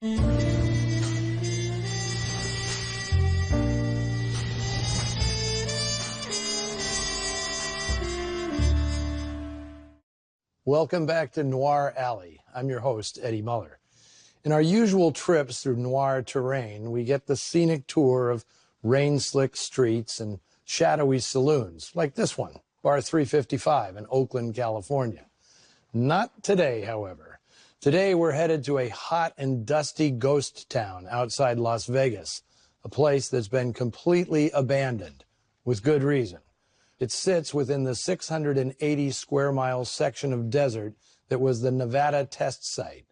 Welcome back to Noir Alley. I'm your host, Eddie Muller. In our usual trips through noir terrain, we get the scenic tour of rain-slick streets and shadowy saloons, like this one, Bar 355 in Oakland, California. Not today, however. Today we're headed to a hot and dusty ghost town outside Las Vegas, a place that's been completely abandoned, with good reason. It sits within the 680 square mile section of desert that was the Nevada test site,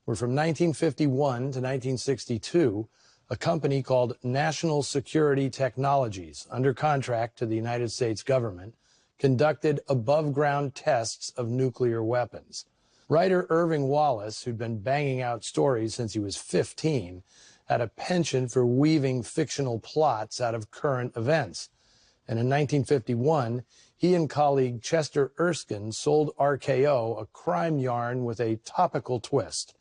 where from 1951 to 1962, a company called National Security Technologies, under contract to the United States government, conducted above-ground tests of nuclear weapons. Writer Irving Wallace, who'd been banging out stories since he was 15, had a penchant for weaving fictional plots out of current events. And in 1951, he and colleague Chester Erskine sold RKO a crime yarn with a topical twist.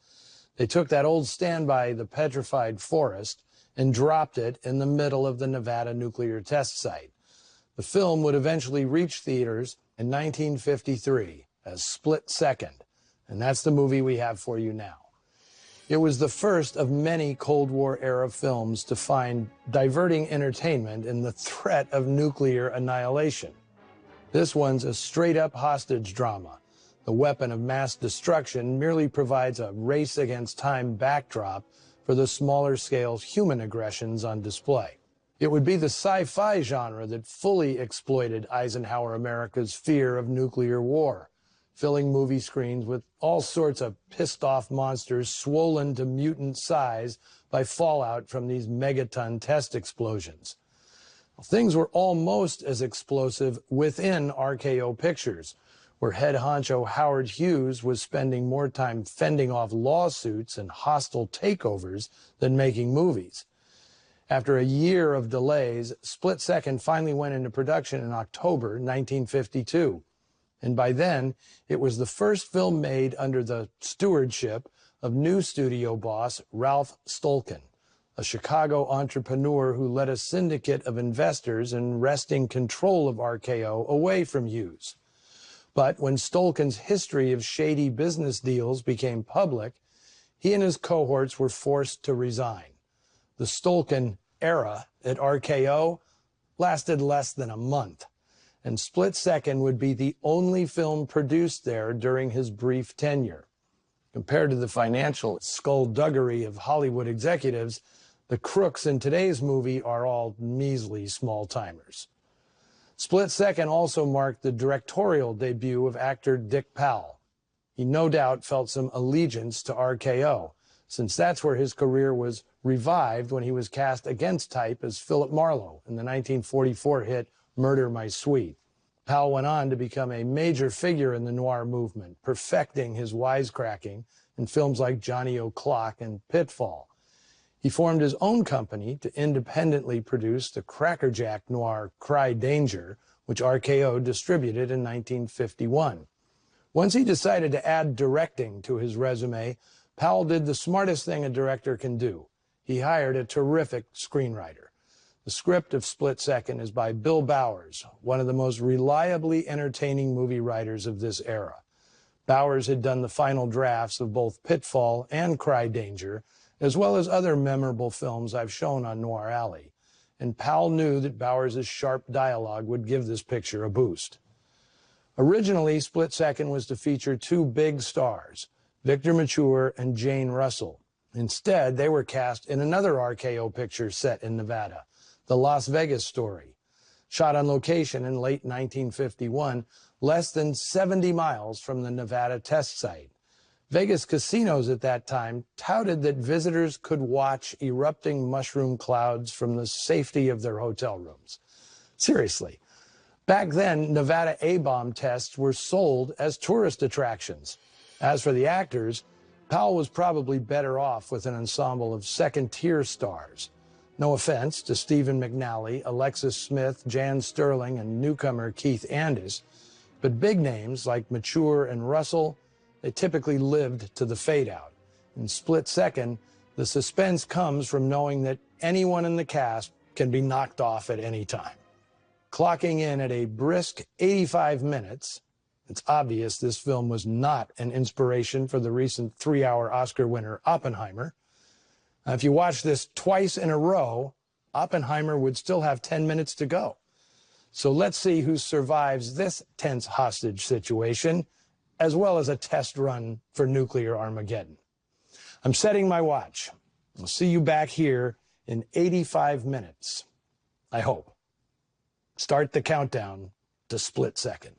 They took that old standby, The Petrified Forest, and dropped it in the middle of the Nevada nuclear test site. The film would eventually reach theaters in 1953 as Split Second, and that's the movie we have for you now. It was the first of many Cold War-era films to find diverting entertainment in the threat of nuclear annihilation. This one's a straight-up hostage drama. The weapon of mass destruction merely provides a race-against-time backdrop for the smaller-scale human aggressions on display. It would be the sci-fi genre that fully exploited Eisenhower America's fear of nuclear war, filling movie screens with all sorts of pissed-off monsters swollen to mutant size by fallout from these megaton test explosions. Things were almost as explosive within RKO Pictures, where head honcho Howard Hughes was spending more time fending off lawsuits and hostile takeovers than making movies. After a year of delays, Split Second finally went into production in October 1952. And by then, it was the first film made under the stewardship of new studio boss Ralph Stolkin, a Chicago entrepreneur who led a syndicate of investors in wresting control of RKO away from Hughes. But when Stolkin's history of shady business deals became public, he and his cohorts were forced to resign. The Stolkin era at RKO lasted less than a month, and Split Second would be the only film produced there during his brief tenure. Compared to the financial skullduggery of Hollywood executives, the crooks in today's movie are all measly small-timers. Split Second also marked the directorial debut of actor Dick Powell. He no doubt felt some allegiance to RKO, since that's where his career was revived when he was cast against type as Philip Marlowe in the 1944 hit Murder, My Sweet. Powell went on to become a major figure in the noir movement, perfecting his wisecracking in films like Johnny O'Clock and Pitfall. He formed his own company to independently produce the crackerjack noir Cry Danger, which RKO distributed in 1951. Once he decided to add directing to his resume, Powell did the smartest thing a director can do. He hired a terrific screenwriter. The script of Split Second is by Bill Bowers, one of the most reliably entertaining movie writers of this era. Bowers had done the final drafts of both Pitfall and Cry Danger, as well as other memorable films I've shown on Noir Alley. And Powell knew that Bowers' sharp dialogue would give this picture a boost. Originally, Split Second was to feature two big stars, Victor Mature and Jane Russell. Instead, they were cast in another RKO picture set in Nevada, The Las Vegas Story. Shot on location in late 1951, less than 70 miles from the Nevada test site. Vegas casinos at that time touted that visitors could watch erupting mushroom clouds from the safety of their hotel rooms. Seriously, back then, Nevada A-bomb tests were sold as tourist attractions. As for the actors, Powell was probably better off with an ensemble of second-tier stars. No offense to Stephen McNally, Alexis Smith, Jan Sterling, and newcomer Keith Andis, but big names like Mature and Russell, they typically lived to the fade-out. In Split Second, The suspense comes from knowing that anyone in the cast can be knocked off at any time. Clocking in at a brisk 85 minutes, it's obvious this film was not an inspiration for the recent 3-hour Oscar winner Oppenheimer. If you watch this twice in a row, Oppenheimer would still have 10 minutes to go. So let's see who survives this tense hostage situation, as well as a test run for nuclear Armageddon. I'm setting my watch. I'll see you back here in 85 minutes. I hope. Start the countdown to split second.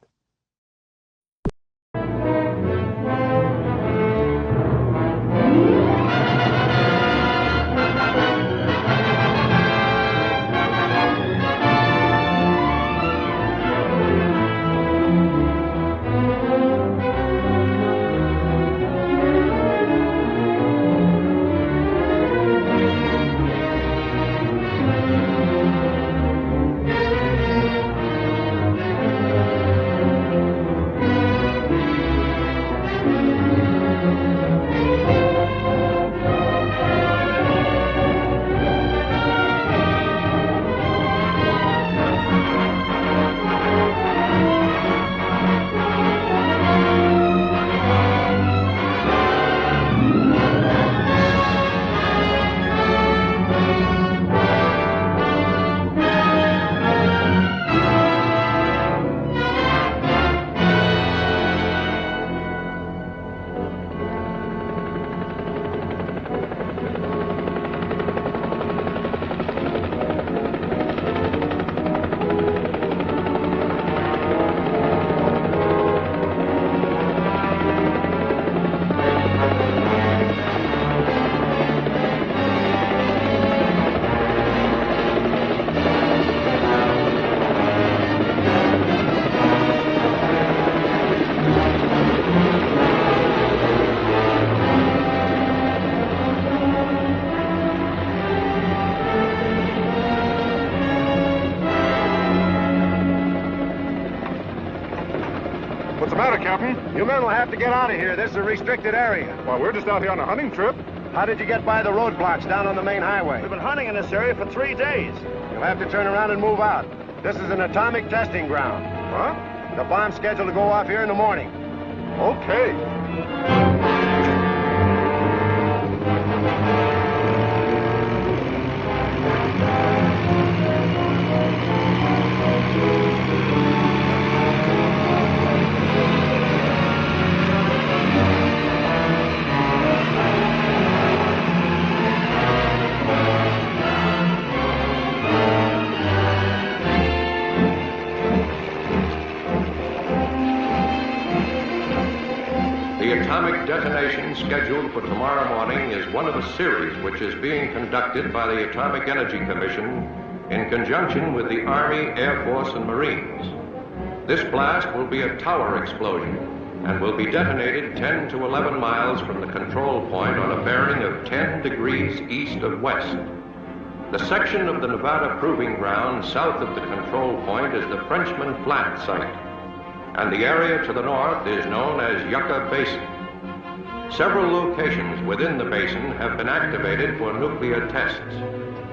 You men will have to get out of here. This is a restricted area. Well, we're just out here on a hunting trip. How did you get by the roadblocks down on the main highway? We've been hunting in this area for 3 days. You'll have to turn around and move out. This is an atomic testing ground. Huh? The bomb's scheduled to go off here in the morning. Okay. The atomic detonation scheduled for tomorrow morning is one of a series which is being conducted by the Atomic Energy Commission in conjunction with the Army, Air Force, and Marines. This blast will be a tower explosion and will be detonated 10 to 11 miles from the control point on a bearing of 10 degrees east of west. The section of the Nevada Proving Ground south of the control point is the Frenchman Flat site, and the area to the north is known as Yucca Basin. Several locations within the basin have been activated for nuclear tests,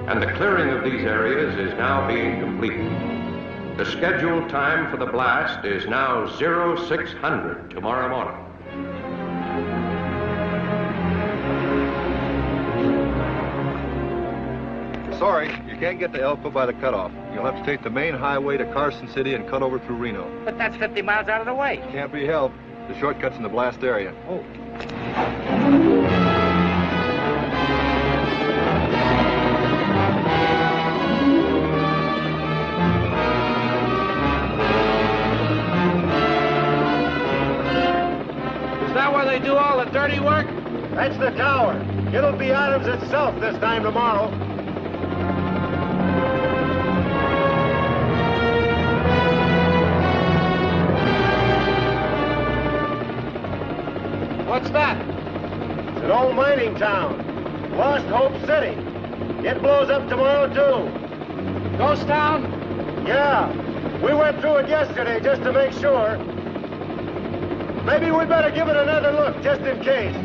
and the clearing of these areas is now being completed. The scheduled time for the blast is now 0600 tomorrow morning. Sorry, you can't get to Elko by the cutoff. You'll have to take the main highway to Carson City and cut over through Reno. But that's 50 miles out of the way. Can't be helped. The shortcut's in the blast area. Oh. Is that where they do all the dirty work? That's the tower. It'll be Adams itself this time tomorrow. What's that? It's an old mining town. Lost Hope City. It blows up tomorrow, too. Ghost town? Yeah. We went through it yesterday just to make sure. Maybe we better give it another look, just in case.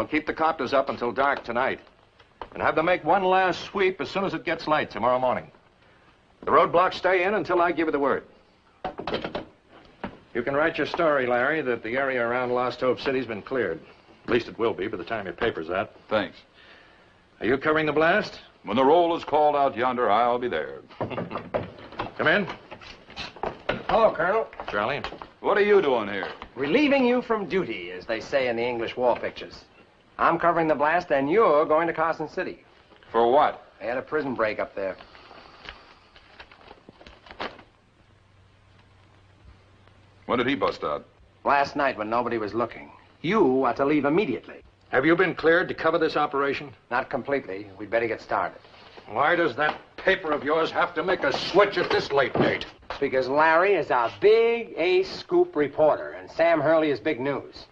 keep the copters up until dark tonight. And have them make one last sweep as soon as it gets light tomorrow morning. The roadblocks stay in until I give you the word. You can write your story, Larry, that the area around Lost Hope City's been cleared. At least it will be by the time your paper's out. Thanks. Are you covering the blast? When the roll is called out yonder, I'll be there. Come in. Hello, Colonel. Charlie. What are you doing here? Relieving you from duty, as they say in the English war pictures. I'm covering the blast, and you're going to Carson City. For what? They had a prison break up there. When did he bust out? Last night when nobody was looking. You are to leave immediately. Have you been cleared to cover this operation? Not completely. We'd better get started. Why does that paper of yours have to make a switch at this late date? Because Larry is our big ace scoop reporter, and Sam Hurley is big news.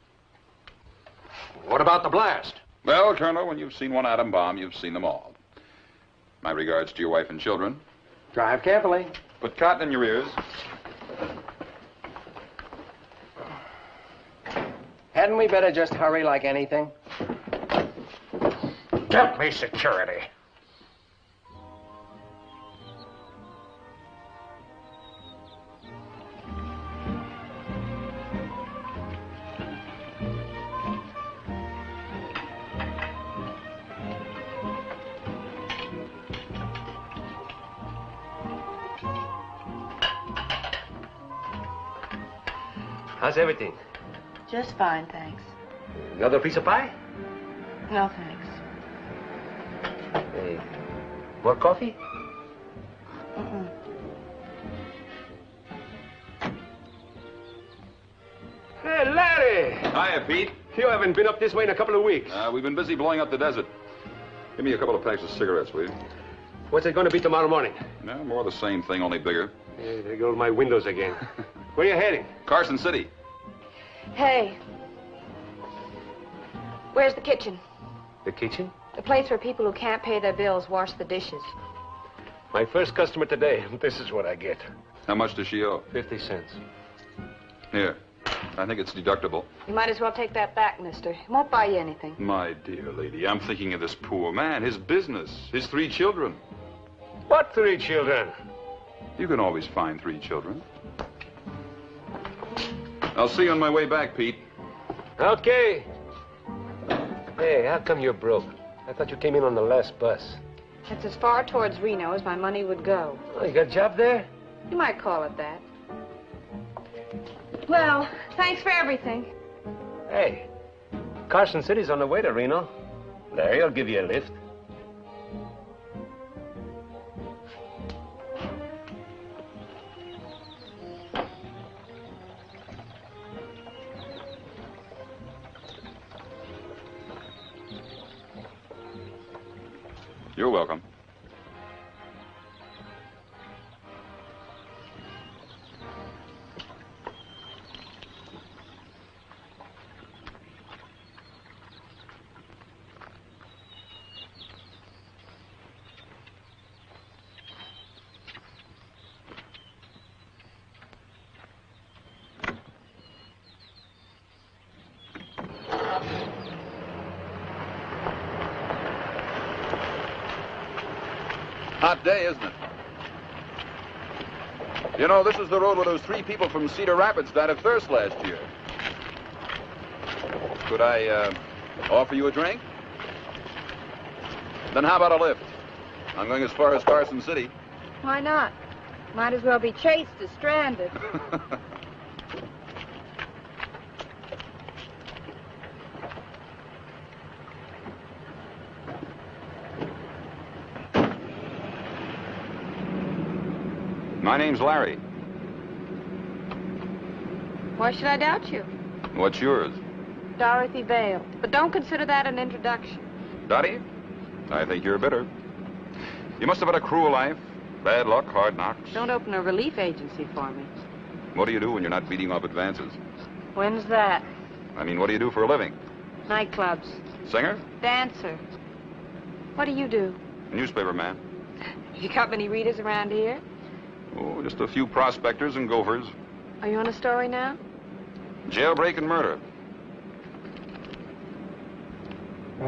What about the blast? Well, Colonel, when you've seen one atom bomb, you've seen them all. My regards to your wife and children. Drive carefully. Put cotton in your ears. Hadn't we better just hurry like anything? Get me security. How's everything? Just fine, thanks. Another piece of pie? No, thanks. Hey, more coffee? Mm-mm. Hey, Larry! Hiya, Pete. You haven't been up this way in a couple of weeks. We've been busy blowing up the desert. Give me a couple of packs of cigarettes, will you? What's it going to be tomorrow morning? No, more of the same thing, only bigger. Hey, there goes my windows again. Where are you heading? Carson City. Hey. Where's the kitchen? The kitchen? The place where people who can't pay their bills wash the dishes. My first customer today. This is what I get. How much does she owe? 50 cents. Here. I think it's deductible. You might as well take that back, mister. It won't buy you anything. My dear lady, I'm thinking of this poor man, his business, his 3 children. What 3 children? You can always find 3 children. I'll see you on my way back, Pete. Okay. Hey, how come you're broke? I thought you came in on the last bus. It's as far towards Reno as my money would go. Oh, you got a job there? You might call it that. Well, thanks for everything. Hey, Carson City's on the way to Reno. Larry will give you a lift. You're welcome. Hot day, isn't it? You know, this is the road where those 3 people from Cedar Rapids died of thirst last year. Could I, offer you a drink? Then how about a lift? I'm going as far as Carson City. Why not? Might as well be chased as stranded. My name's Larry. Why should I doubt you? What's yours? Dorothy Vale. But don't consider that an introduction. Dottie? I think you're bitter. You must have had a cruel life. Bad luck, hard knocks. Don't open a relief agency for me. What do you do when you're not beating off advances? When's that? I mean, what do you do for a living? Nightclubs. Singer? Dancer. What do you do? Newspaper man. You got many readers around here? Oh, just a few prospectors and gophers. Are you on a story now? Jailbreak and murder. He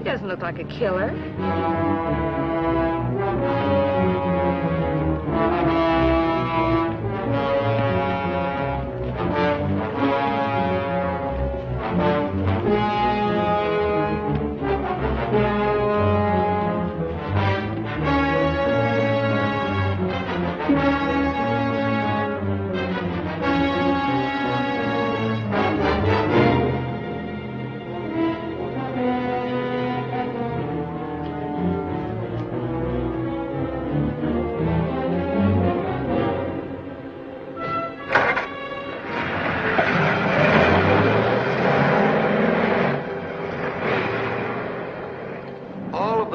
doesn't look like a killer.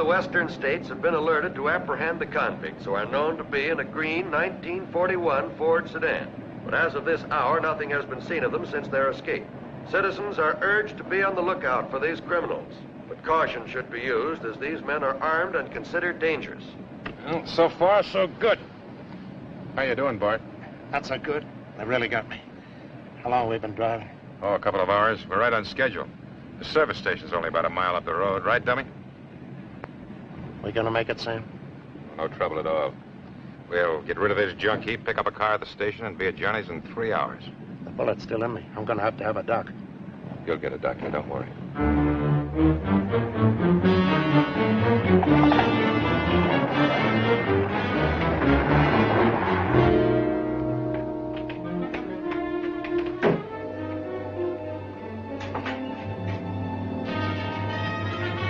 Western states have been alerted to apprehend the convicts who are known to be in a green 1941 Ford sedan. But as of this hour, nothing has been seen of them since their escape. Citizens are urged to be on the lookout for these criminals. But caution should be used as these men are armed and considered dangerous. Well, so far, so good. How you doing, Bart? Not so good. They really got me. How long have we been driving? Oh, a couple of hours. We're right on schedule. The service station's only about a mile up the road, right, dummy? We gonna make it, Sam? No trouble at all. We'll get rid of this junk heap, pick up a car at the station, and be at Johnny's in 3 hours. The bullet's still in me. I'm gonna have to have a doc. You'll get a doctor, don't worry.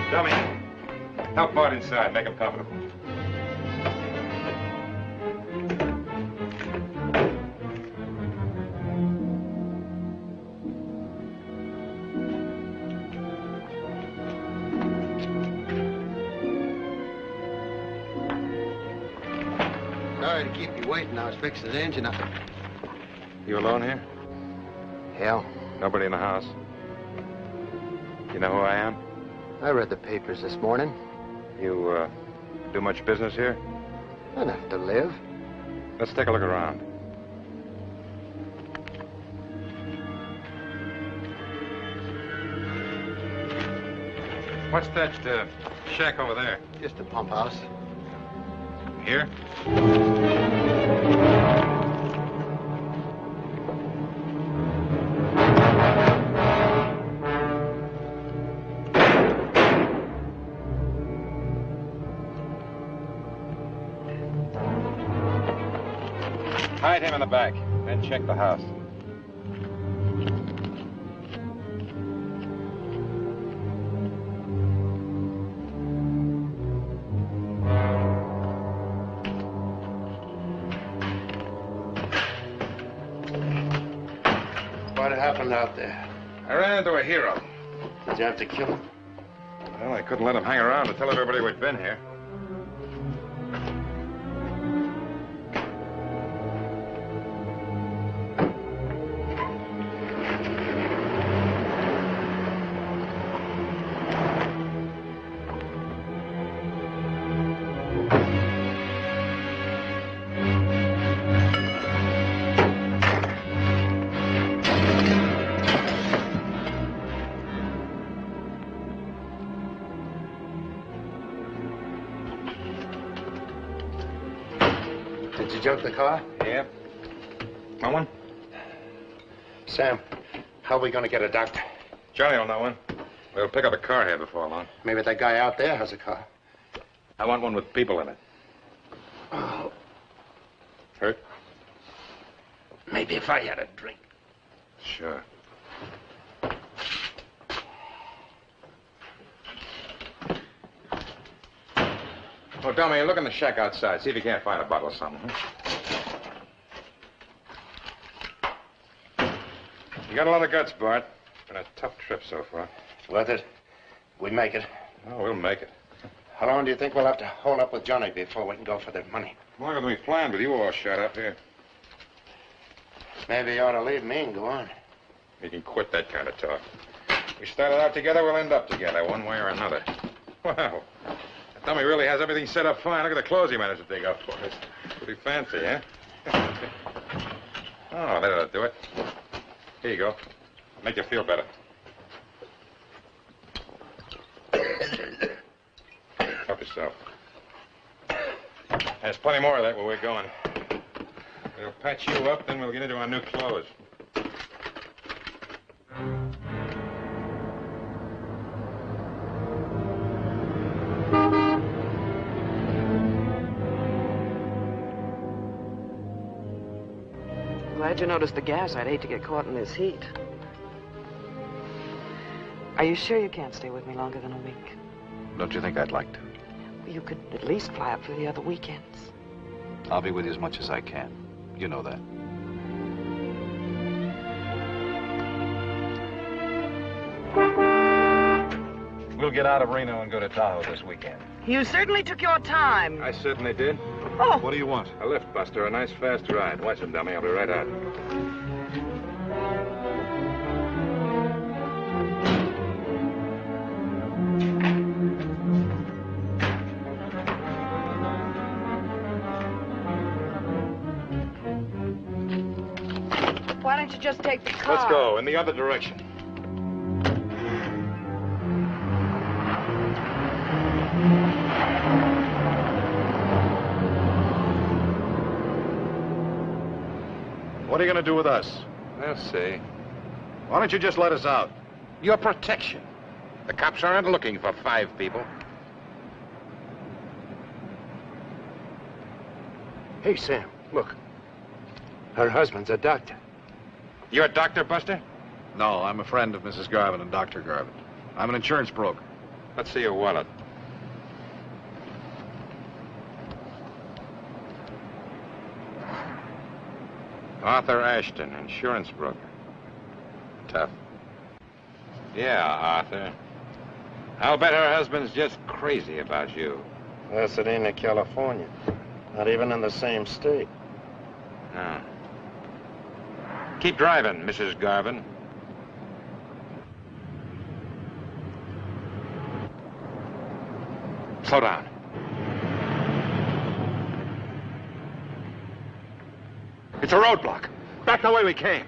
Dummy, help Bart inside. Make him comfortable. Sorry to keep you waiting. I was fixing the engine up. You alone here? Hell, Nobody in the house? You know who I am? I read the papers this morning. You, do much business here? Enough to live. Let's take a look around. What's that, shack over there? Just a pump house. Here? Hide him in the back, then check the house. What happened out there? I ran into a hero. Did you have to kill him? Well, I couldn't let him hang around to tell everybody we'd been here. Did you junk the car? Yeah. Want one? Sam, how are we gonna get a doctor? Johnny will know one. We'll pick up a car here before long. Maybe that guy out there has a car. I want one with people in it. Oh, Hurt? maybe if I had a drink. Sure. Oh, dummy, look in the shack outside. See if you can't find a bottle of something. You got a lot of guts, Bart. Been a tough trip so far. Worth it? We make it. Oh, we'll make it. How long do you think we'll have to hold up with Johnny before we can go for the money? Longer than we planned with you all shot up here. Maybe you ought to leave me and go on. You can quit that kind of talk. We started out together, we'll end up together, one way or another. Wow. That dummy really has everything set up fine. Look at the clothes he managed to dig up for us. Pretty fancy, huh? Oh, that ought to do it. Here you go. Make you feel better. yourself. There's plenty more of that where we're going. We'll patch you up, then we'll get into our new clothes. Glad you noticed the gas. I'd hate to get caught in this heat. Are you sure you can't stay with me longer than a week? Don't you think I'd like to? Well, you could at least fly up for the other weekends. I'll be with you as much as I can. You know that. We'll get out of Reno and go to Tahoe this weekend. You certainly took your time. I certainly did. Oh. What do you want? A lift, Buster. A nice, fast ride. Watch him, dummy. I'll be right out. Why don't you just take the car? Let's go. In the other direction. What are you going to do with us? We'll see. Why don't you just let us out? Your protection. The cops aren't looking for 5 people. Hey, Sam, look. Her husband's a doctor. You a doctor, Buster? No, I'm a friend of Mrs. Garvin and Dr. Garvin. I'm an insurance broker. Let's see your wallet. Arthur Ashton, insurance broker. Tough. Yeah, Arthur. I'll bet her husband's just crazy about you. Pasadena, California. Not even in the same state. No. Keep driving, Mrs. Garvin. Slow down. It's a roadblock. Back the way we came.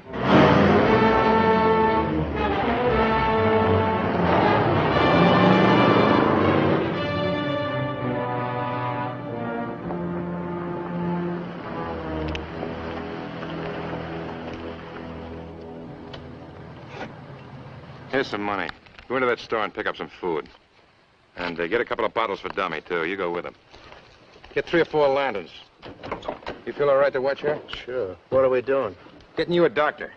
Here's some money. Go into that store and pick up some food. And get a couple of bottles for Dummy, too. You go with him. Get 3 or 4 lanterns. You feel all right to watch her? Sure. What are we doing? Getting you a doctor.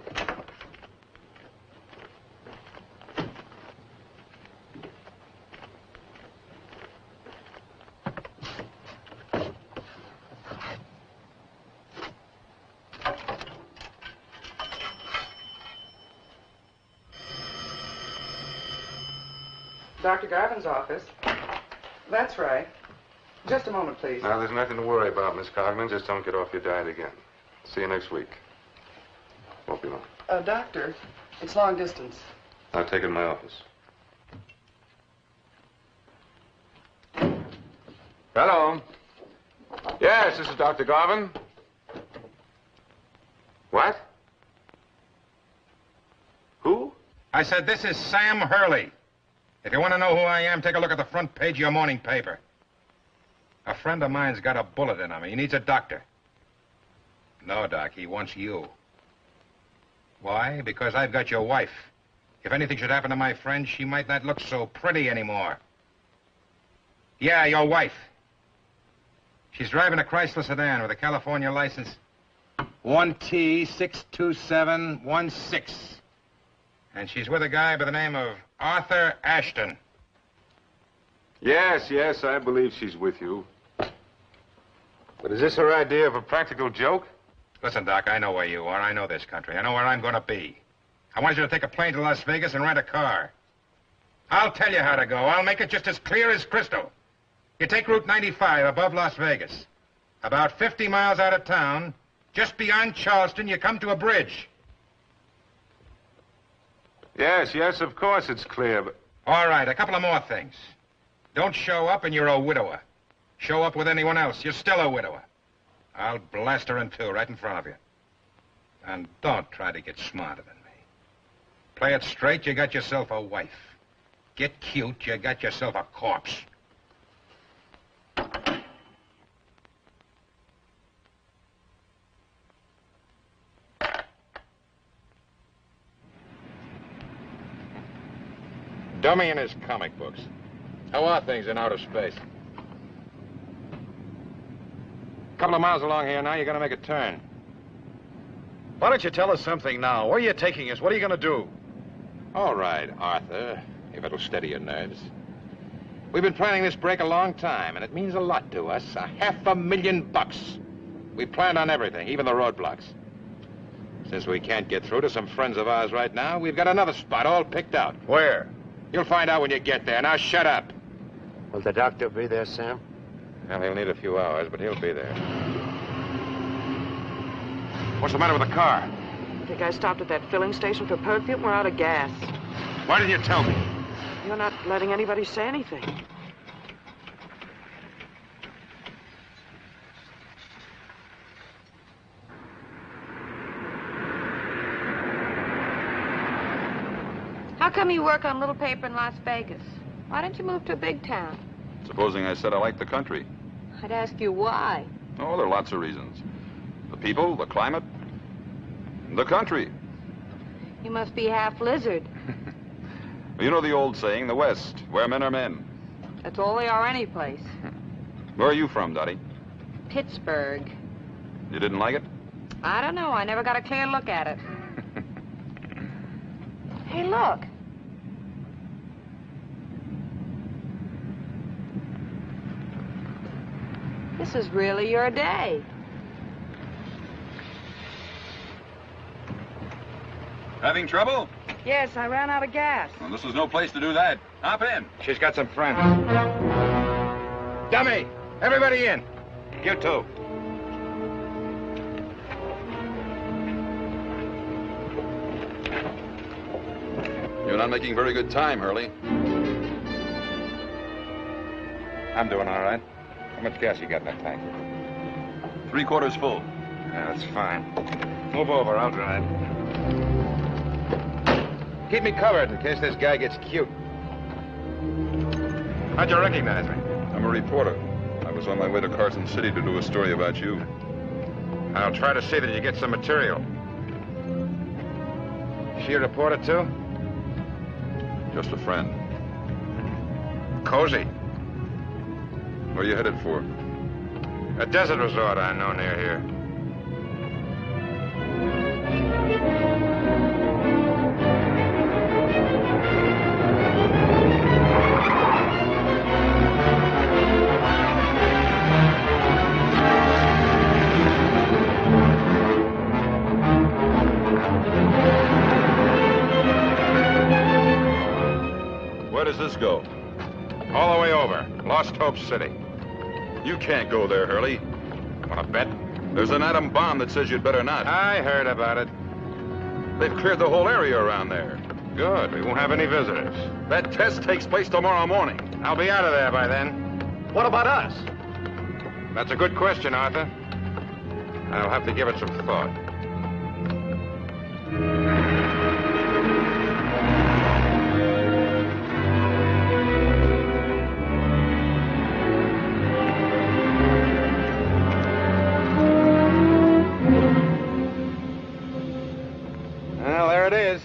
Dr. Garvin's office. That's right. Just a moment, please. Now, there's nothing to worry about, Miss Cogman. Just don't get off your diet again. See you next week. Won't be long. Doctor, it's long distance. I'll take it in my office. Hello. Yes, this is Dr. Garvin. What? Who? I said, this is Sam Hurley. If you want to know who I am, take a look at the front page of your morning paper. A friend of mine's got a bullet in him. He needs a doctor. No, Doc, he wants you. Why? Because I've got your wife. If anything should happen to my friend, she might not look so pretty anymore. Yeah, your wife. She's driving a Chrysler sedan with a California license 1T62716. And she's with a guy by the name of Arthur Ashton. Yes, yes, I believe she's with you. But is this her idea of a practical joke? Listen, Doc, I know where you are. I know this country. I know where I'm going to be. I want you to take a plane to Las Vegas and rent a car. I'll tell you how to go. I'll make it just as clear as crystal. You take Route 95 above Las Vegas. About 50 miles out of town, just beyond Charleston, you come to a bridge. Yes, yes, of course it's clear, but... All right, a couple of more things. Don't show up and you're a widower. Show up with anyone else, you're still a widower. I'll blast her in two right in front of you. And don't try to get smarter than me. Play it straight, you got yourself a wife. Get cute, you got yourself a corpse. dummy and his comic books. How are things in outer space? A couple of miles along here now, you're going to make a turn. Why don't you tell us something now? Where are you taking us? What are you going to do? All right, Arthur, if it'll steady your nerves. We've been planning this break a long time, and it means a lot to us. $500,000. We planned on everything, even the roadblocks. Since we can't get through to some friends of ours right now, we've got another spot all picked out. Where? You'll find out when you get there. Now shut up. Will the doctor be there, Sam? Well, he'll need a few hours, but he'll be there. What's the matter with the car? I think I stopped at that filling station for perfume. We're out of gas. Why didn't you tell me? You're not letting anybody say anything. How come you work on little paper in Las Vegas? Why don't you move to a big town? Supposing I said I liked the country. I'd ask you why. Oh, there are lots of reasons. The people, the climate, the country. You must be half lizard. You know the old saying, the West, where men are men. That's all they are any place. Where are you from, Dottie? Pittsburgh. You didn't like it? I don't know. I never got a clear look at it. Hey, look. This is really your day. Having trouble? Yes, I ran out of gas. Well, this is no place to do that. Hop in. She's got some friends. Dummy! Everybody in. You too. You're not making very good time, Hurley. I'm doing all right. How much gas you got in that tank? 3/4 full. Yeah, that's fine. Move over, I'll drive. Keep me covered in case this guy gets cute. How'd you recognize me? I'm a reporter. I was on my way to Carson City to do a story about you. I'll try to see that you get some material. Is she a reporter, too? Just a friend. Cozy. Where are you headed for? A desert resort I know near here. Where does this go? All the way over. Lost Hope City. You can't go there, Hurley. Want to bet? There's an atom bomb that says you'd better not. I heard about it. They've cleared the whole area around there. Good. We won't have any visitors. That test takes place tomorrow morning. I'll be out of there by then. What about us? That's a good question, Arthur. I'll have to give it some thought. Well, there it is.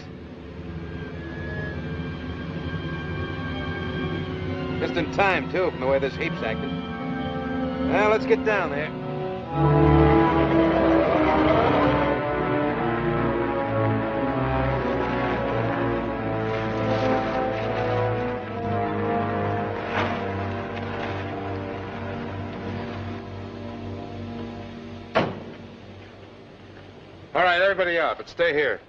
Just in time, too, from the way this heap's acted. Well, let's get down there. All right, everybody out, but stay here.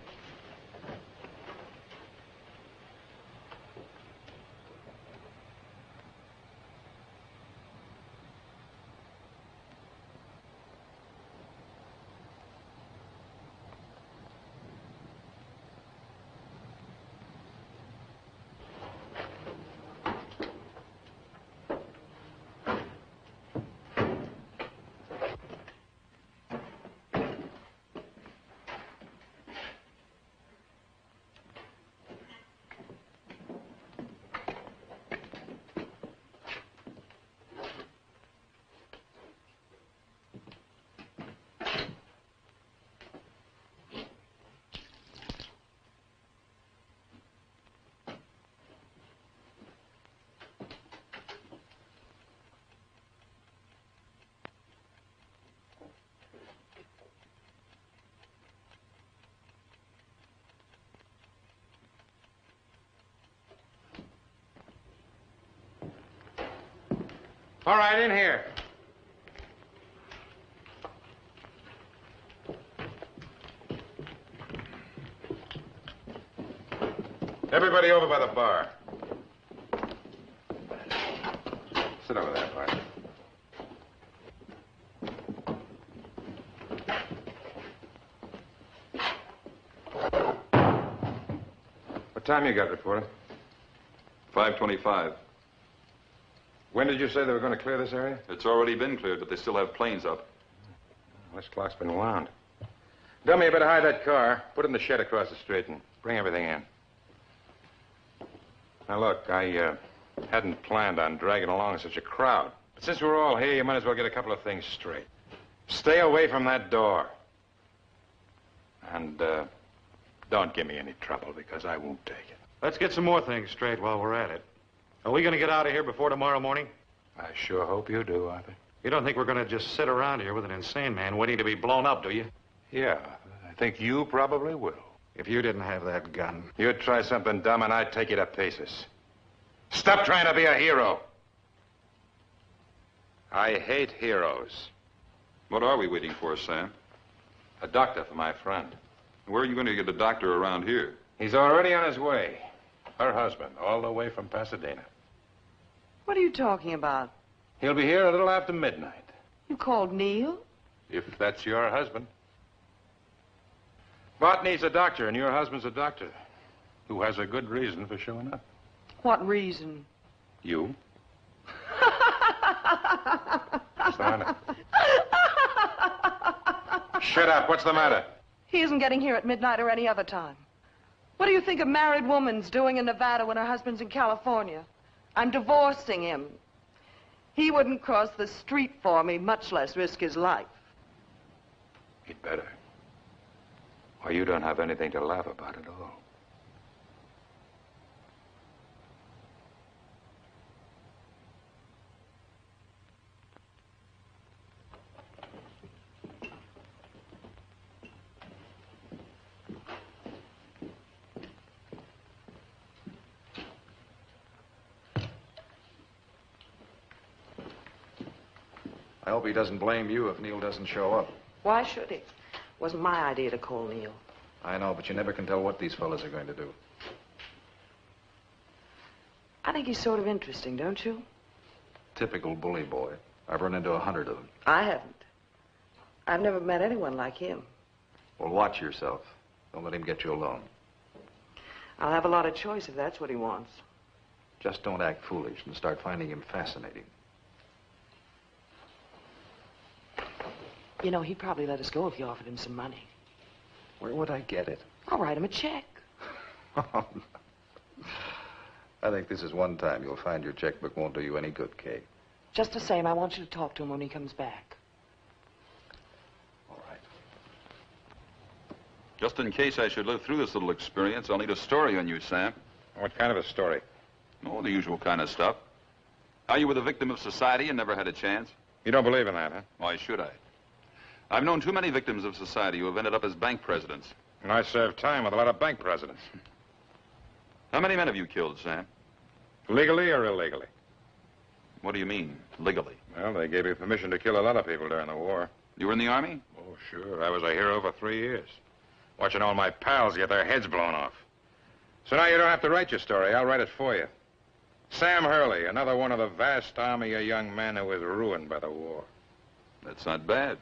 All right, in here. Everybody over by the bar. Sit over there, Bart. What time you got, reporter? 5:25. When did you say they were going to clear this area? It's already been cleared, but they still have planes up. This clock's been wound. Dummy, you better hide that car. Put it in the shed across the street and bring everything in. Now, look, I hadn't planned on dragging along such a crowd. But since we're all here, you might as well get a couple of things straight. Stay away from that door. And don't give me any trouble, because I won't take it. Let's get some more things straight while we're at it. Are we going to get out of here before tomorrow morning? I sure hope you do, Arthur. You don't think we're going to just sit around here with an insane man waiting to be blown up, do you? Yeah, I think you probably will. If you didn't have that gun. You'd try something dumb and I'd take you to pieces. Stop trying to be a hero. I hate heroes. What are we waiting for, Sam? A doctor for my friend. Where are you going to get a doctor around here? He's already on his way. Her husband, all the way from Pasadena. What are you talking about? He'll be here a little after midnight. You called Neil? If that's your husband. Bart needs a doctor, and your husband's a doctor who has a good reason for showing up. What reason? You. What's the matter? Shut up. What's the matter? He isn't getting here at midnight or any other time. What do you think a married woman's doing in Nevada when her husband's in California? I'm divorcing him. He wouldn't cross the street for me, much less risk his life. He'd better. Or you don't have anything to laugh about at all. I hope he doesn't blame you if Neil doesn't show up. Why should he? It wasn't my idea to call Neil. I know, but you never can tell what these fellas are going to do. I think he's sort of interesting, don't you? Typical bully boy. I've run into 100 of them. I haven't. I've never met anyone like him. Well, watch yourself. Don't let him get you alone. I'll have a lot of choice if that's what he wants. Just don't act foolish and start finding him fascinating. You know, he'd probably let us go if you offered him some money. Where would I get it? I'll write him a check. I think this is one time you'll find your checkbook won't do you any good, Kay. Just the same, I want you to talk to him when he comes back. All right. Just in case I should live through this little experience, I'll need a story on you, Sam. What kind of a story? Oh, the usual kind of stuff. How you were the victim of society and never had a chance. You don't believe in that, huh? Why should I? I've known too many victims of society who have ended up as bank presidents. And I served time with a lot of bank presidents. How many men have you killed, Sam? Legally or illegally? What do you mean, legally? Well, they gave you permission to kill a lot of people during the war. You were in the Army? Oh, sure. I was a hero for 3 years. Watching all my pals get their heads blown off. So now you don't have to write your story. I'll write it for you. Sam Hurley, another one of the vast army of young men who was ruined by the war. That's not bad.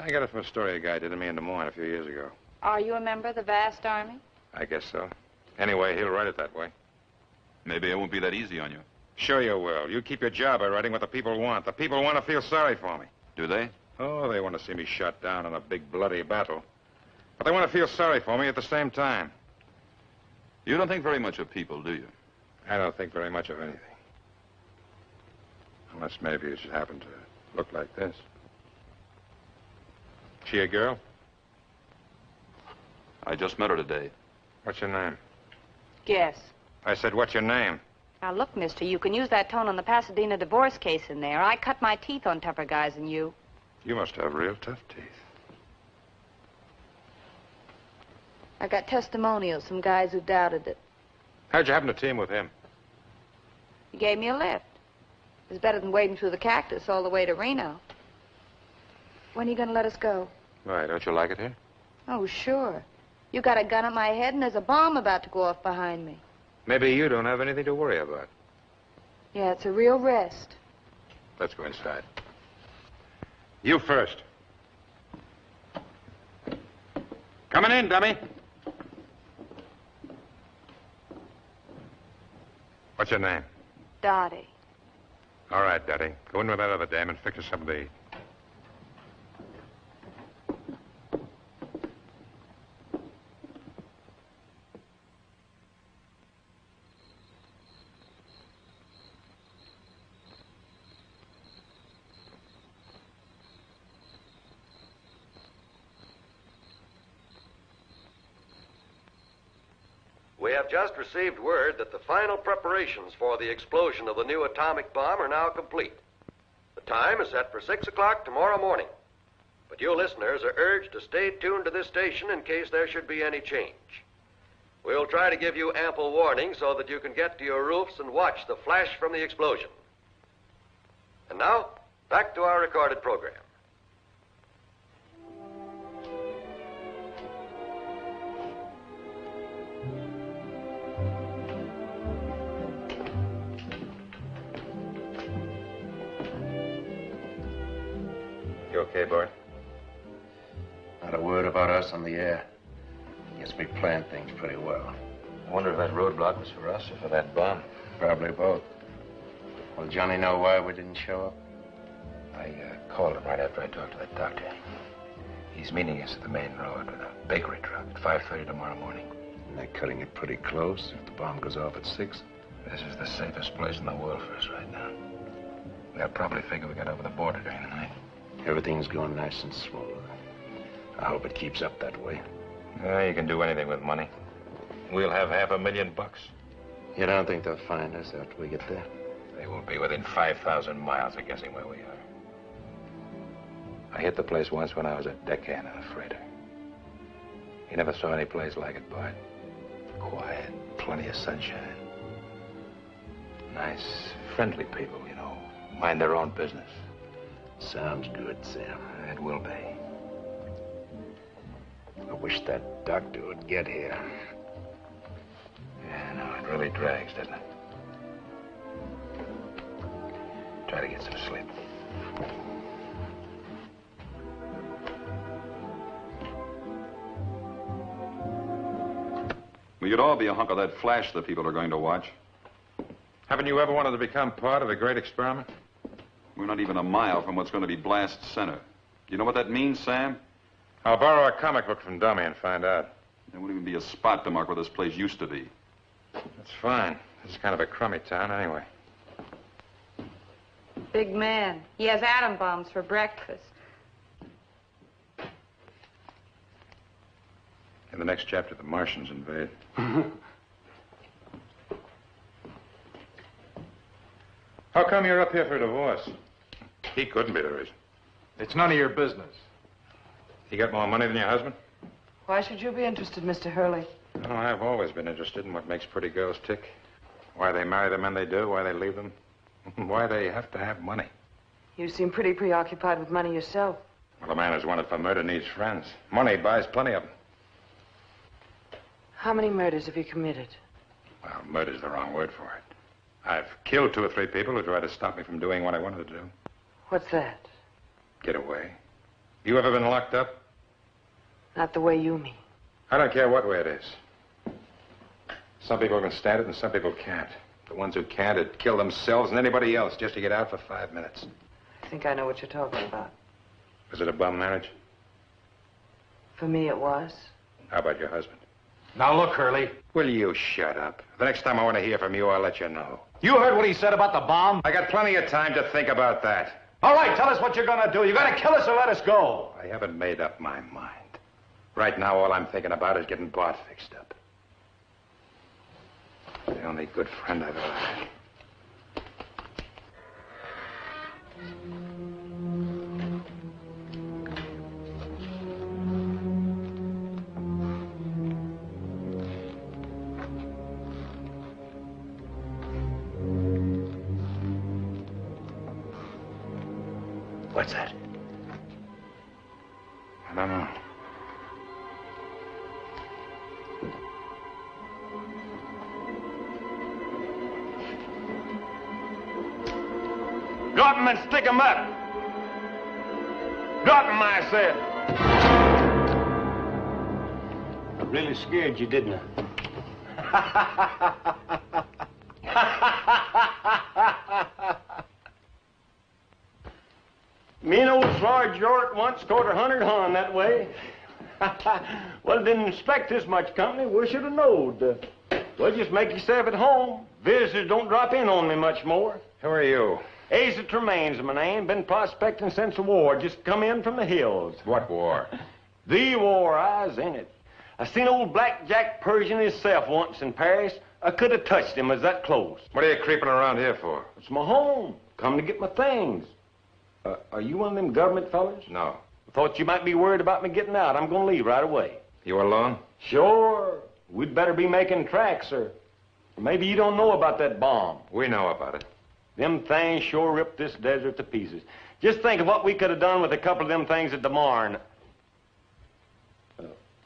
I got it from a story a guy did to me in Des Moines a few years ago. Are you a member of the vast army? I guess so. Anyway, he'll write it that way. Maybe it won't be that easy on you. Sure you will. You keep your job by writing what the people want. The people want to feel sorry for me. Do they? Oh, they want to see me shot down in a big bloody battle. But they want to feel sorry for me at the same time. You don't think very much of people, do you? I don't think very much of anything. Unless maybe it should happen to look like this. She a girl? I just met her today. What's your name? Yes. I said, what's your name? Now, look, mister, you can use that tone on the Pasadena divorce case in there. I cut my teeth on tougher guys than you. You must have real tough teeth. I got testimonials, some guys who doubted it. How'd you happen to team with him? He gave me a lift. It's better than wading through the cactus all the way to Reno. When are you going to let us go? Why, don't you like it here? Oh, sure. You got a gun at my head and there's a bomb about to go off behind me. Maybe you don't have anything to worry about. Yeah, it's a real rest. Let's go inside. You first. Coming in, dummy. What's your name? Dottie. All right, Daddy. Go in with that other dame and fix us something to eat. We have just received word that the final preparations for the explosion of the new atomic bomb are now complete. The time is set for 6 o'clock tomorrow morning. But you listeners are urged to stay tuned to this station in case there should be any change. We'll try to give you ample warning so that you can get to your roofs and watch the flash from the explosion. And now, back to our recorded program. You okay, Bart? Not a word about us on the air. Guess we planned things pretty well. I wonder if that roadblock was for us or for that bomb. Probably both. Will Johnny know why we didn't show up? I called him right after I talked to that doctor. He's meeting us at the main road with a bakery truck at 5:30 tomorrow morning. And they're cutting it pretty close if the bomb goes off at 6. This is the safest place in the world for us right now. They'll probably figure we got over the border during the night. Everything's going nice and smooth. I hope it keeps up that way. You can do anything with money. We'll have $500,000. You don't think they'll find us after we get there? They will be within 5,000 miles of guessing where we are. I hit the place once when I was a deckhand on a freighter. You never saw any place like it, Bart. Quiet, plenty of sunshine. Nice, friendly people, you know. Mind their own business. Sounds good, Sam. It will be. I wish that doctor would get here. Yeah, no, it really drags, doesn't it? Try to get some sleep. We could all be a hunk of that flash the people are going to watch. Haven't you ever wanted to become part of the great experiment? We're not even a mile from what's going to be blast center. You know what that means, Sam? I'll borrow a comic book from Dummy and find out. There wouldn't even be a spot to mark where this place used to be. That's fine. This is kind of a crummy town anyway. Big man. He has atom bombs for breakfast. In the next chapter, the Martians invade. How come you're up here for a divorce? He couldn't be the reason. It's none of your business. You got more money than your husband? Why should you be interested, Mr. Hurley? Oh, I've always been interested in what makes pretty girls tick. Why they marry the men they do, why they leave them, why they have to have money. You seem pretty preoccupied with money yourself. Well, a man who's wanted for murder needs friends. Money buys plenty of them. How many murders have you committed? Well, murder's the wrong word for it. I've killed 2 or 3 people who tried to stop me from doing what I wanted to do. What's that? Get away. You ever been locked up? Not the way you mean. I don't care what way it is. Some people can stand it and some people can't. The ones who can't would kill themselves and anybody else just to get out for 5 minutes. I think I know what you're talking about. Was it a bum marriage? For me, it was. How about your husband? Now look, Hurley. Will you shut up? The next time I want to hear from you, I'll let you know. You heard what he said about the bomb? I got plenty of time to think about that. All right, tell us what you're gonna do. You're gonna kill us or let us go? I haven't made up my mind. Right now, all I'm thinking about is getting Bart fixed up. The only good friend I've ever had. What's that? I don't know. Drop him and stick him up. Drop him, I said. I really scared you, didn't I? Me and old Sarge York once caught 100 hon that way. Well, didn't expect this much company. We should have knowed. Well, just make yourself at home. Visitors don't drop in on me much more. Who are you? Asa Tremaine's my name. Been prospecting since the war. Just come in from the hills. What war? The war. I was in it. I seen old Black Jack Pershing himself once in Paris. I could have touched him. I was that close. What are you creeping around here for? It's my home. Come to get my things. Are you one of them government fellas? No. I thought you might be worried about me getting out. I'm going to leave right away. You alone? Sure. We'd better be making tracks, sir. Maybe you don't know about that bomb. We know about it. Them things sure ripped this desert to pieces. Just think of what we could have done with a couple of them things at the Marne.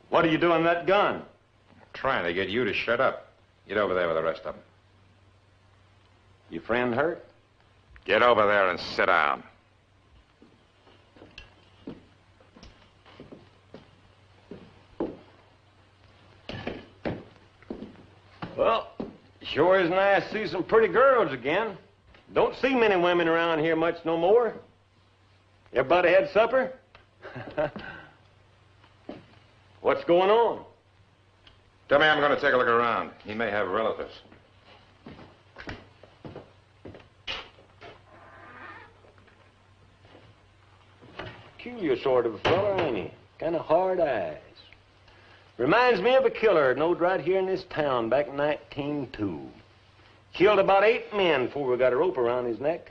What are you doing with that gun? Trying to get you to shut up. Get over there with the rest of them. Your friend hurt? Get over there and sit down. Well, sure is nice to see some pretty girls again. Don't see many women around here much no more. Everybody had supper? What's going on? Tell me I'm going to take a look around. He may have relatives. Peculiar sort of a fella, ain't he? Kind of hard eyes. Reminds me of a killer knowed right here in this town back in 1902. Killed about 8 men before we got a rope around his neck.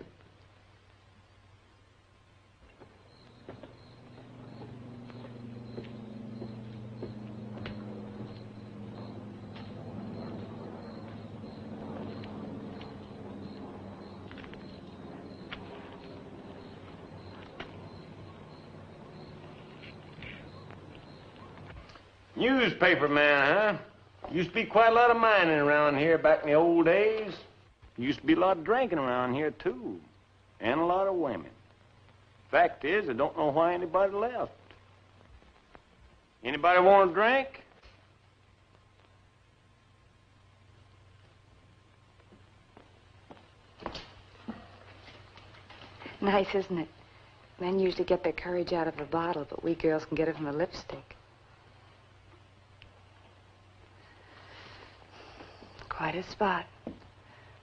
Newspaper man, huh? Used to be quite a lot of mining around here back in the old days. Used to be a lot of drinking around here, too. And a lot of women. Fact is, I don't know why anybody left. Anybody want a drink? Nice, isn't it? Men usually get their courage out of a bottle, but we girls can get it from a lipstick. Quite a spot.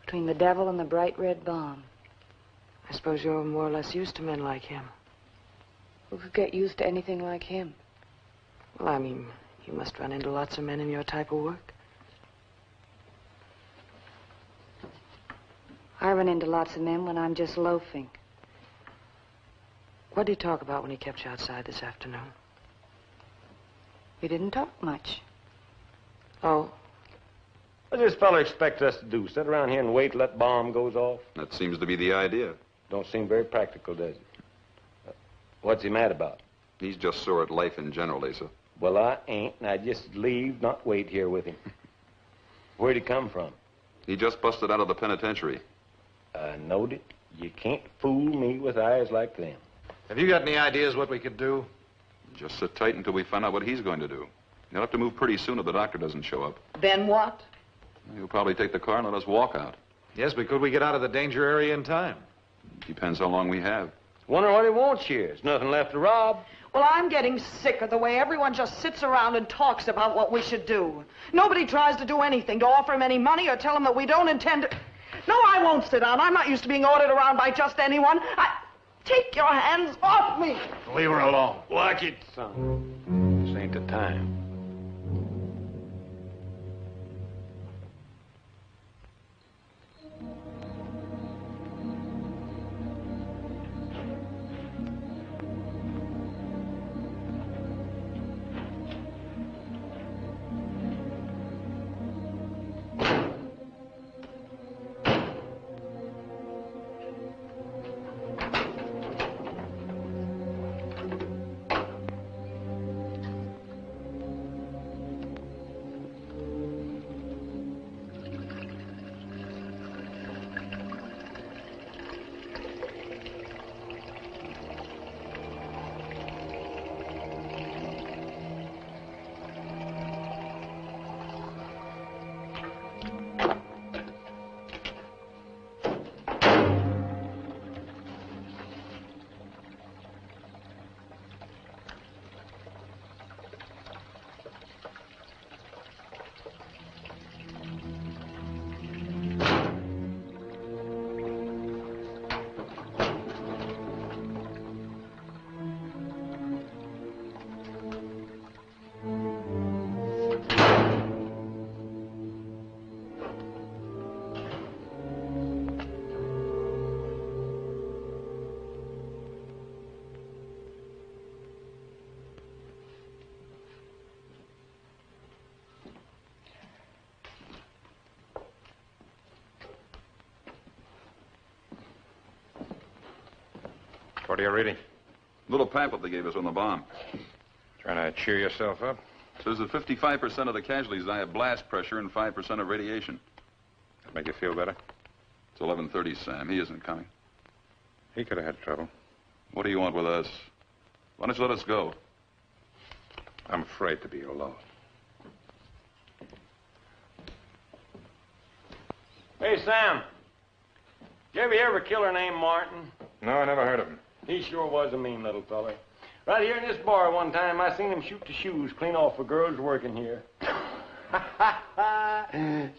Between the devil and the bright red bomb. I suppose you're more or less used to men like him. Who could get used to anything like him? Well, I mean, you must run into lots of men in your type of work. I run into lots of men when I'm just loafing. What did he talk about when he kept you outside this afternoon? We didn't talk much. Oh? What does this fella expect us to do? Sit around here and wait till that bomb goes off? That seems to be the idea. Don't seem very practical, does it? What's he mad about? He's just sore at life in general, Asa. Well, I ain't, and I'd just leave, not wait here with him. Where'd he come from? He just busted out of the penitentiary. I knowed it. You can't fool me with eyes like them. Have you got any ideas what we could do? Just sit tight until we find out what he's going to do. He'll have to move pretty soon if the doctor doesn't show up. Then what? He'll probably take the car and let us walk out. Yes, but could we get out of the danger area in time? Depends how long we have. Wonder what he wants here. There's nothing left to rob. Well, I'm getting sick of the way everyone just sits around and talks about what we should do. Nobody tries to do anything, to offer him any money or tell him that we don't intend to... No, I won't sit down. I'm not used to being ordered around by just anyone. Take your hands off me. Leave her alone. Watch it, son. This ain't the time. What are you reading? Little pamphlet they gave us on the bomb. Trying to cheer yourself up? Says that 55% of the casualties die of blast pressure and 5% of radiation. That make you feel better? It's 11:30, Sam. He isn't coming. He could have had trouble. What do you want with us? Why don't you let us go? I'm afraid to be alone. Hey, Sam. Did you ever hear of a killer named Martin? No, I never heard of him. He sure was a mean little feller. Right here in this bar one time, I seen him shoot the shoes clean off for girls working here.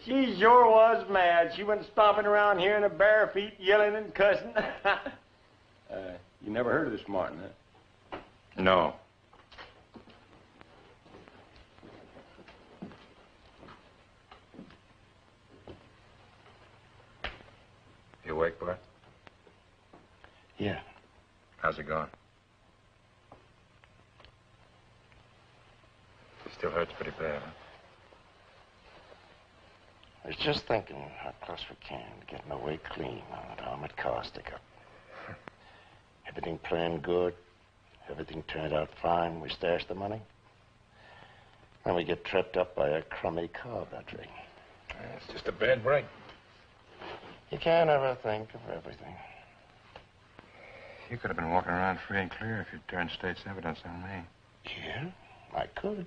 She sure was mad. She went stomping around here in her bare feet, yelling and cussing. You never heard of this Martin, huh? No. You awake, Bart? Yeah. How's it going? Still hurts pretty bad, huh? I was just thinking how close we came to getting away clean on that armored car stick-up. Everything planned good. Everything turned out fine. We stashed the money. Then we get tripped up by a crummy car battery. It's just a bad break. You can't ever think of everything. You could have been walking around free and clear if you'd turned state's evidence on me. Yeah, I could.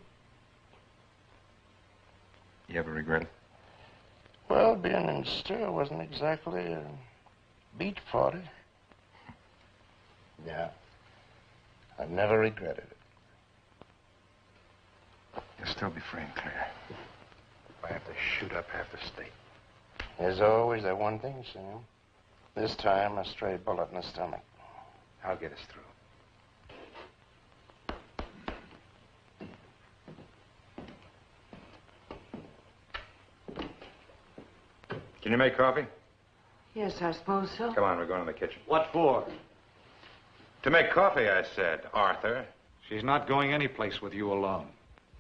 You ever regret it? Well, being in stir wasn't exactly a beach party. Yeah. I've never regretted it. You'll still be free and clear. If I have to shoot up half the state. There's always that one thing, Sam. This time, a stray bullet in the stomach. I'll get us through. Can you make coffee? Yes, I suppose so. Come on, we're going to the kitchen. What for? To make coffee, I said, Arthur. She's not going anyplace with you alone.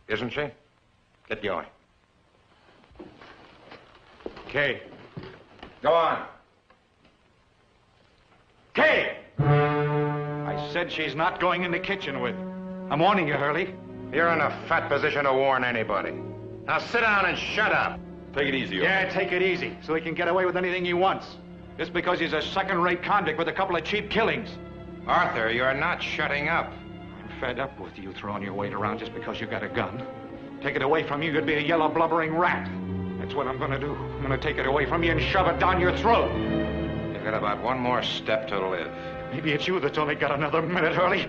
Isn't she? Get going. Kay. Go on. Kay! I said she's not going in the kitchen with. I'm warning you, Hurley. You're in a fat position to warn anybody. Now sit down and shut up. Take it easy, Yeah, take it easy, so he can get away with anything he wants. Just because he's a second-rate convict with a couple of cheap killings. Arthur, you're not shutting up. I'm fed up with you throwing your weight around just because you got a gun. Take it away from you, you'd be a yellow, blubbering rat. That's what I'm gonna do. I'm gonna take it away from you and shove it down your throat. You've got about one more step to live. Maybe it's you that's only got another minute, Hurley.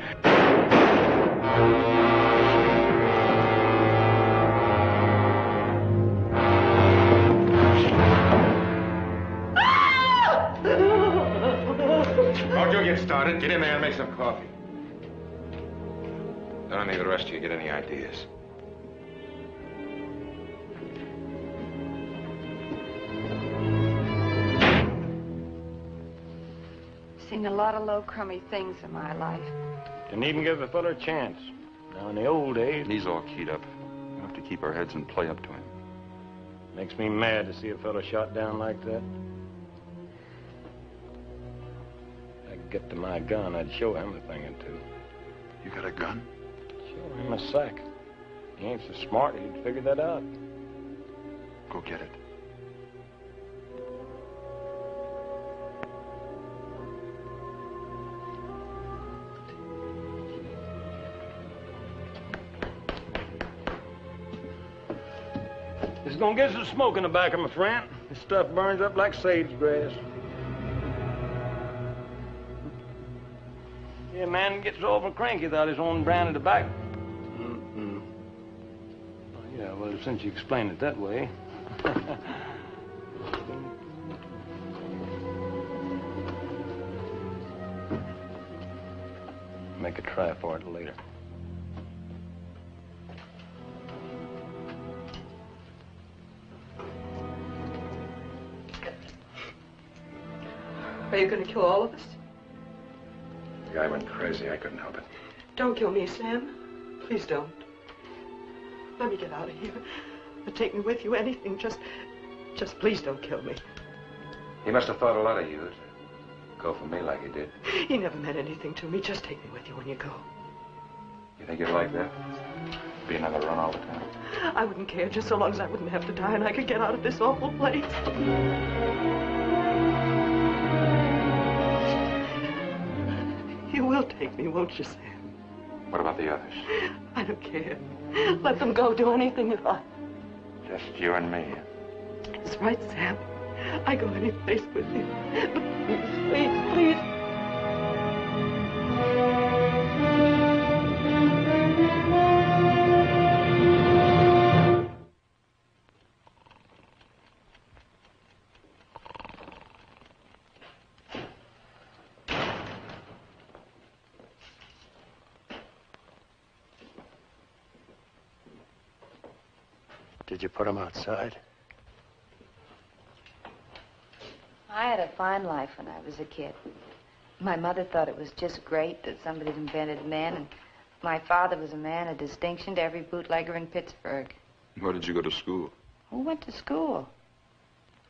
Don't you get started. Get in there and make some coffee. Don't any of the rest of you get any ideas. Seen a lot of low, crummy things in my life. Didn't even give a fella a chance. Now, in the old days... He's all keyed up. We have to keep our heads and play up to him. Makes me mad to see a fella shot down like that. If I could get to my gun, I'd show him a thing or two. You got a gun? Show him a sack. He ain't so smart, he'd figure that out. Go get it. This is gonna get some smoke in the back of my friend. This stuff burns up like sage grass. Yeah, man gets awful cranky without his own brand of tobacco. Oh, yeah, well, since you explain it that way. Make a try for it later. Are you going to kill all of us? The guy went crazy. I couldn't help it. Don't kill me, Sam. Please don't. Let me get out of here. Or take me with you, anything. Just please don't kill me. He must have thought a lot of you. Go for me like he did. He never meant anything to me. Just take me with you when you go. You think you'd like that? Be another run all the time? I wouldn't care, just so long as I wouldn't have to die and I could get out of this awful place. You will take me, won't you, Sam? What about the others? I don't care. Let them go, do anything if I... Just you and me. That's right, Sam. I go any place with you. But please, please. Did you put him outside? I had a fine life when I was a kid. My mother thought it was just great that somebody had invented men, and my father was a man of distinction to every bootlegger in Pittsburgh. Where did you go to school? Who went to school?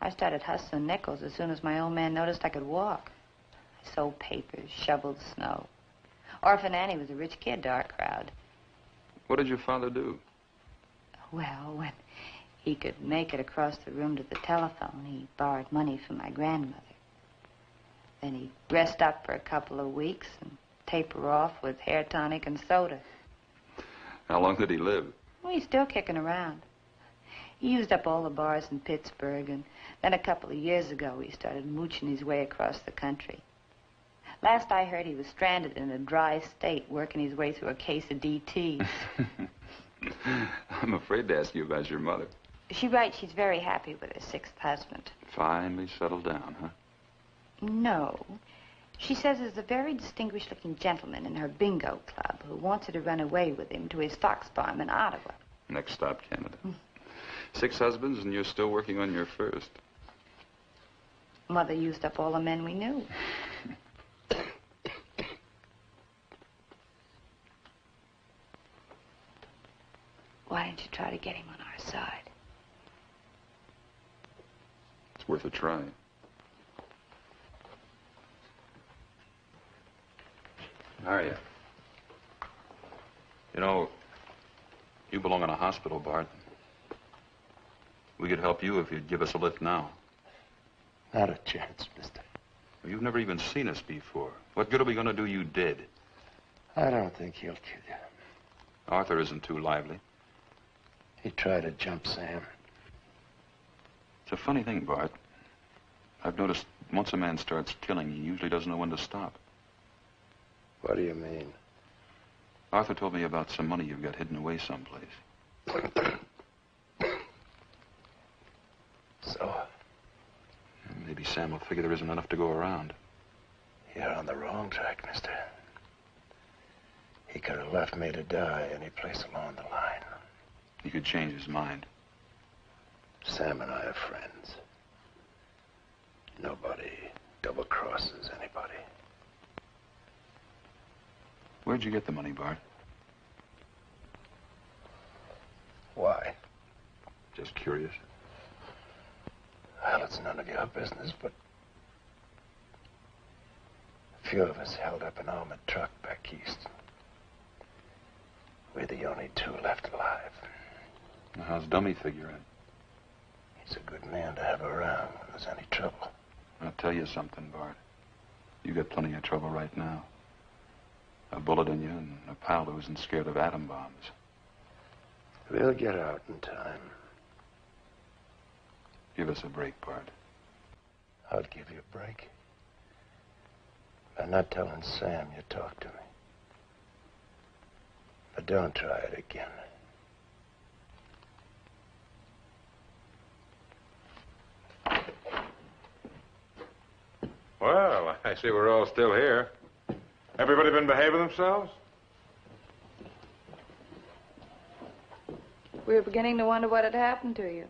I started hustling nickels as soon as my old man noticed I could walk. I sold papers, shoveled snow. Orphan Annie was a rich kid to our crowd. What did your father do? Well, when he could make it across the room to the telephone, he borrowed money from my grandmother. Then he'd rest up for a couple of weeks and taper off with hair tonic and soda. How long did he live? Well, he's still kicking around. He used up all the bars in Pittsburgh, and then a couple of years ago he started mooching his way across the country. Last I heard, he was stranded in a dry state, working his way through a case of DTs. I'm afraid to ask you about your mother. She writes she's very happy with her sixth husband. Finally settled down, huh? No. She says there's a very distinguished-looking gentleman in her bingo club who wants her to run away with him to his fox farm in Ottawa. Next stop, Canada. 6 husbands, and you're still working on your first. Mother used up all the men we knew. Why didn't you try to get him on our side? It's worth a try. How are you? You know, you belong in a hospital, Bart. We could help you if you'd give us a lift now. Not a chance, mister. You've never even seen us before. What good are we going to do you dead? I don't think he'll kill you. Arthur isn't too lively. He tried to jump Sam. It's a funny thing, Bart. I've noticed once a man starts killing, he usually doesn't know when to stop. What do you mean? Arthur told me about some money you've got hidden away someplace. So? Maybe Sam will figure there isn't enough to go around. You're on the wrong track, mister. He could have left me to die any place along the line. He could change his mind. Sam and I are friends. Nobody double-crosses anybody. Where'd you get the money, Bart? Why? Just curious. Well, it's none of your business, but a few of us held up an armored truck back east. We're the only 2 left alive. Now, how's Dummy figuring? He's a good man to have around when there's any trouble. I'll tell you something, Bart. You got plenty of trouble right now. A bullet in you and a pal who isn't scared of atom bombs. We'll get out in time. Give us a break, Bart. I'll give you a break. By not telling Sam you talked to me. But don't try it again. Well, I see we're all still here. Everybody been behaving themselves? We were beginning to wonder what had happened to you.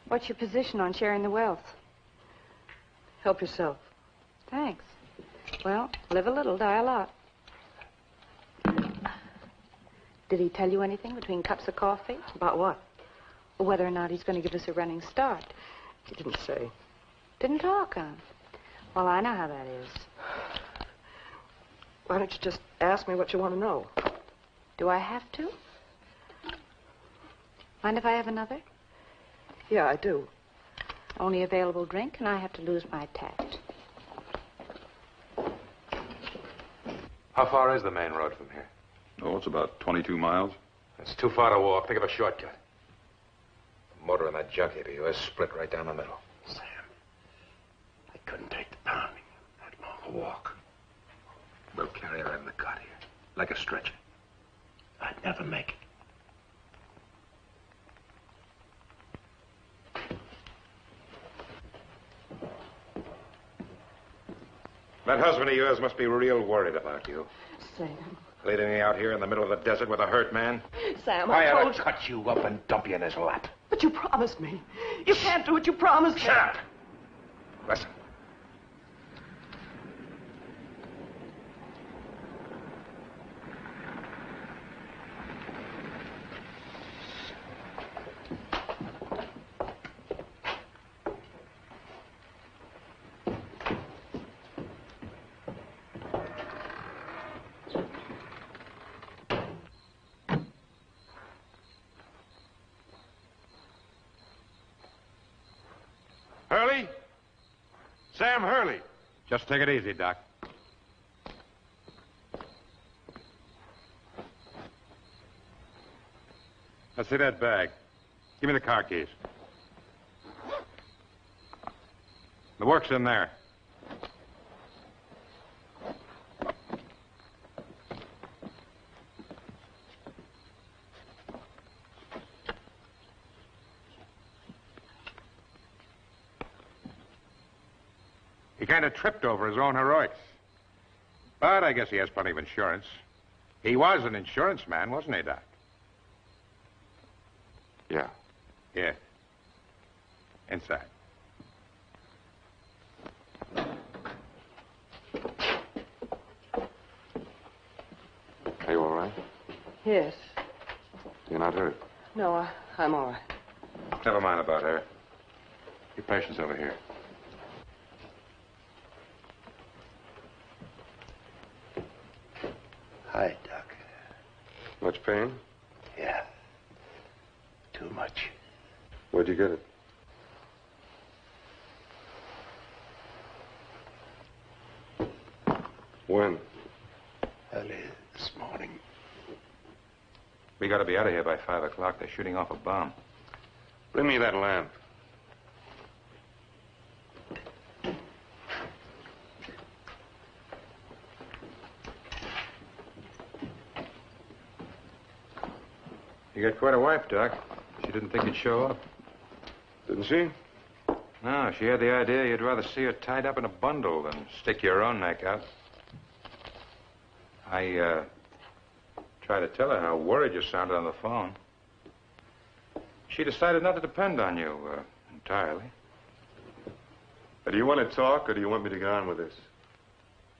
What's your position on sharing the wealth? Help yourself. Thanks. Well, live a little, die a lot. Did he tell you anything between cups of coffee? About what? Whether or not he's going to give us a running start? He didn't say. Didn't talk, huh? Well, I know how that is. Why don't you just ask me what you want to know? Do I have to? Mind if I have another? Yeah, I do. Only available drink, and I have to lose my tact. How far is the main road from here? Oh, it's about 22 miles. It's too far to walk. Think of a shortcut. The motor and that junkie of yours split right down the middle. Sam, I couldn't take the pounding. That long a walk. We'll carry her in the cot here, like a stretcher. I'd never make it. That husband of yours must be real worried about you. Sam. Leading me out here in the middle of the desert with a hurt man. Sam, I I ought told to you. cut you up and dump you in his lap. But you promised me. You can't do what you promised me. Shut up. Listen. Hurley? Sam Hurley. Just take it easy, Doc. Let's see that bag. Give me the car keys. The work's in there. He kind of tripped over his own heroics. But I guess he has plenty of insurance. He was an insurance man, wasn't he, Doc? Yeah. Yeah. Inside. Are you all right? Yes. You're not hurt? No, I'm all right. Never mind about her. Your patient's over here. Hi, Doc. Much pain? Yeah. Too much. Where'd you get it? When? Early this morning. We gotta be out of here by 5 o'clock. They're shooting off a bomb. Bring me that lamp. You got quite a wife, Doc. She didn't think you'd show up. Didn't she? No, she had the idea you'd rather see her tied up in a bundle than stick your own neck out. I tried to tell her how worried you sounded on the phone. She decided not to depend on you entirely. Do you want to talk, or do you want me to go on with this?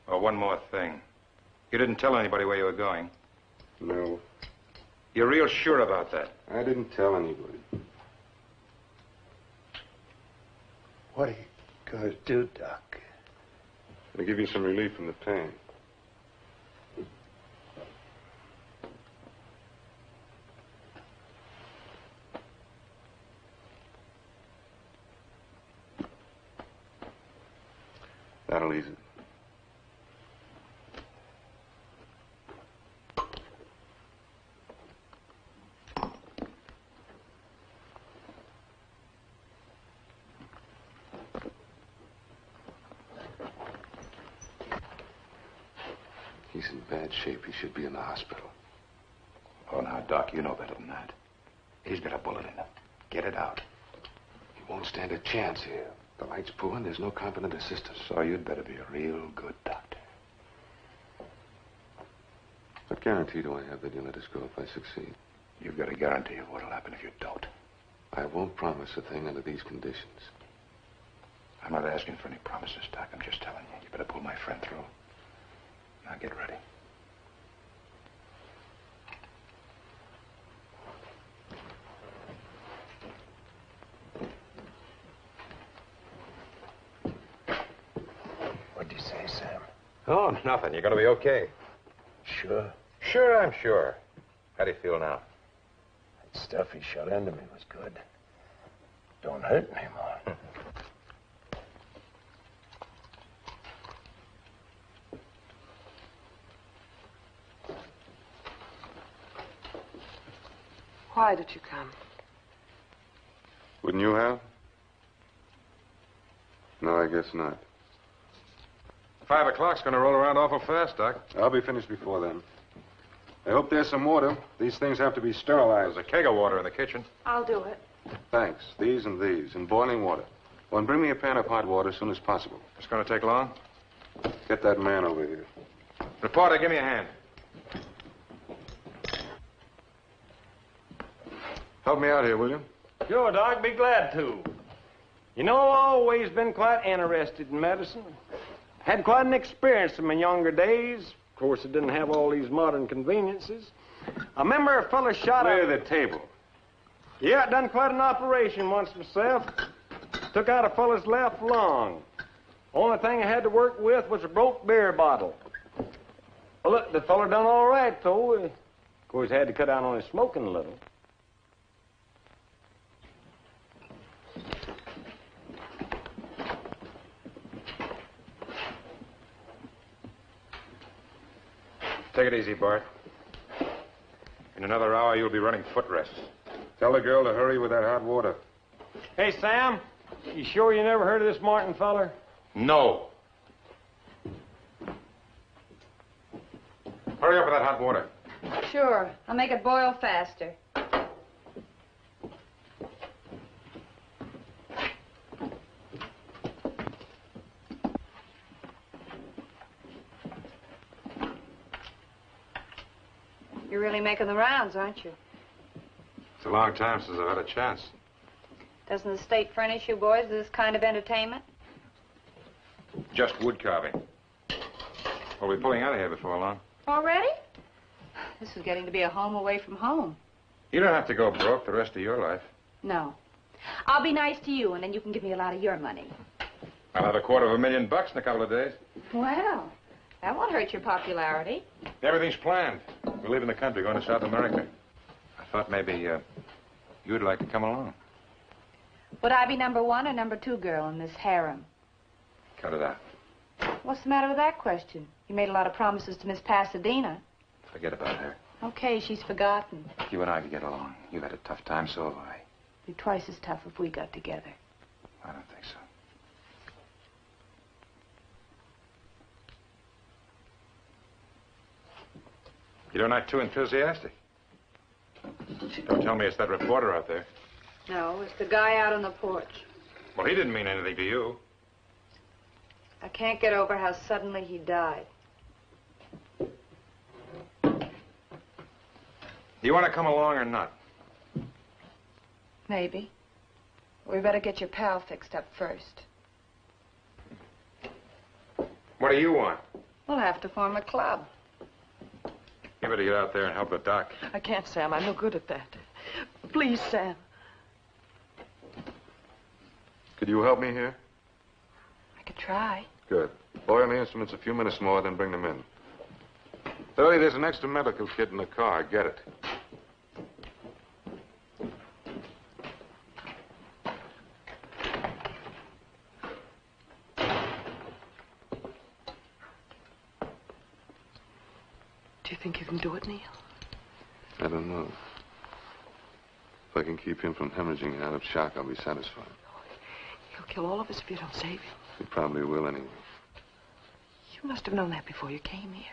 Oh, one more thing. You didn't tell anybody where you were going. No. You're real sure about that? I didn't tell anybody. What are you going to do, Doc? It'll give you some relief from the pain. That'll ease it. He's in bad shape. He should be in the hospital. Oh, now, Doc, you know better than that. He's got a bullet in him. Get it out. He won't stand a chance here. The light's poor and there's no competent assistance. So you'd better be a real good doctor. What guarantee do I have that you'll let us go if I succeed? You've got a guarantee of what'll happen if you don't. I won't promise a thing under these conditions. I'm not asking for any promises, Doc. I'm just telling you. You better pull my friend through. Now get ready. Oh, nothing. You're going to be okay. Sure. Sure, I'm sure. How do you feel now? That stuff he shot into me was good. Don't hurt anymore. Why did you come? Wouldn't you have? No, I guess not. 5 o'clock's going to roll around awful fast, Doc. I'll be finished before then. I hope there's some water. These things have to be sterilized. There's a keg of water in the kitchen. I'll do it. Thanks. These and these, in boiling water. Oh, and bring me a pan of hot water as soon as possible. It's going to take long? Get that man over here. Reporter, give me a hand. Help me out here, will you? Sure, Doc. Be glad to. You know, I've always been quite interested in medicine. Had quite an experience in my younger days. Of course, it didn't have all these modern conveniences. I remember a fella shot Clear up... the table. Yeah, I done quite an operation once myself. Took out a fella's left lung. Only thing I had to work with was a broke beer bottle. Well, look, the fella done all right, though. Of course, had to cut down on his smoking a little. Take it easy, Bart. In another hour, you'll be running footrest. Tell the girl to hurry with that hot water. Hey, Sam, you sure you never heard of this Martin feller? No. Hurry up with that hot water. Sure. I'll make it boil faster. You're really making the rounds, aren't you? It's a long time since I've had a chance. Doesn't the state furnish you boys with this kind of entertainment? Just wood carving. We'll be pulling out of here before long. Already? This is getting to be a home away from home. You don't have to go broke the rest of your life. No. I'll be nice to you, and then you can give me a lot of your money. I'll have $250,000 in a couple of days. Well, that won't hurt your popularity. Everything's planned. We're leaving the country, going to South America. I thought maybe you'd like to come along. Would I be number 1 or number 2 girl in this harem? Cut it out. What's the matter with that question? You made a lot of promises to Miss Pasadena. Forget about her. Okay, she's forgotten. You and I could get along. You've had a tough time, so have I. It'd be twice as tough if we got together. I don't think so. You don't act too enthusiastic. Don't tell me it's that reporter out there. No, it's the guy out on the porch. Well, he didn't mean anything to you. I can't get over how suddenly he died. You want to come along or not? Maybe. We better get your pal fixed up first. What do you want? We'll have to form a club. You better get out there and help the doc. I can't, Sam. I'm no good at that. Please, Sam. Could you help me here? I could try. Good. Boil the instruments a few minutes more, then bring them in. Hurry, there's an extra medical kit in the car. Get it. Do you think you can do it, Neil? I don't know. If I can keep him from hemorrhaging out of shock, I'll be satisfied. He'll kill all of us if you don't save him. He probably will anyway. You must have known that before you came here.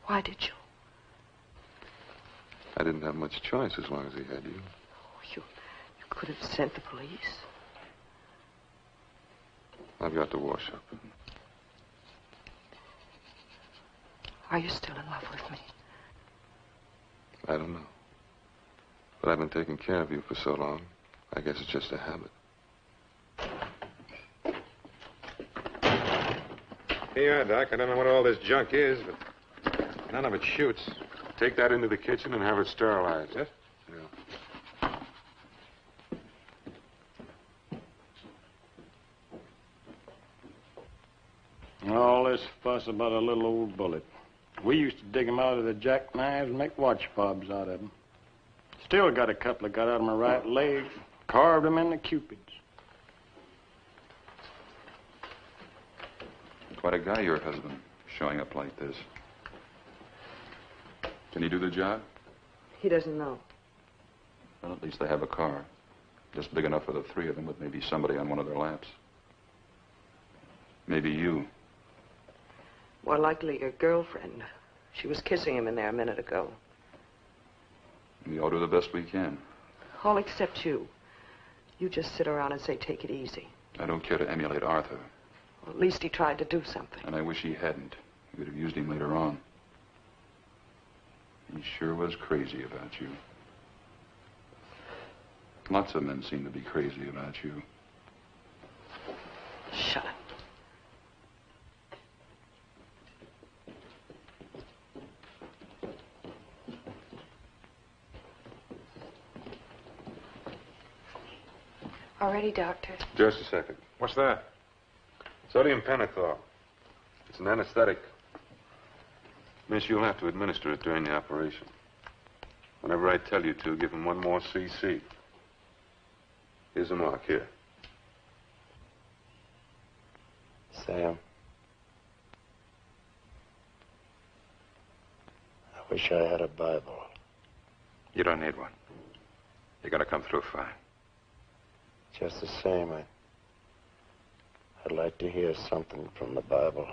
Why did you? I didn't have much choice as long as he had you. Oh, you could have sent the police. I've got to wash up. Are you still in love with me? I don't know. But I've been taking care of you for so long. I guess it's just a habit. Yeah, Doc. I don't know what all this junk is, but none of it shoots. Take that into the kitchen and have it sterilized. Yes? Yeah. this fuss about a little old bullet. We used to dig 'em out of the jackknives and make watch fobs out of 'em. Still got a couple that got out of my right leg. Carved 'em into cupids. Quite a guy, your husband, showing up like this. Can he do the job? He doesn't know. Well, at least they have a car. Just big enough for the three of them, with maybe somebody on one of their laps. Maybe you. More likely your girlfriend. She was kissing him in there a minute ago. We all do the best we can. All except you. You just sit around and say, take it easy. I don't care to emulate Arthur. Well, at least he tried to do something. And I wish he hadn't. We would have used him later on. He sure was crazy about you. Lots of men seem to be crazy about you. Shut up. All ready, Doctor? Just a second. What's that? Sodium pentothal. It's an anesthetic. Miss, you'll have to administer it during the operation. Whenever I tell you to, give him 1 more cc. Here's a mark here. Sam. I wish I had a Bible. You don't need one. You're gonna come through fine. Just the same, I'd like to hear something from the Bible.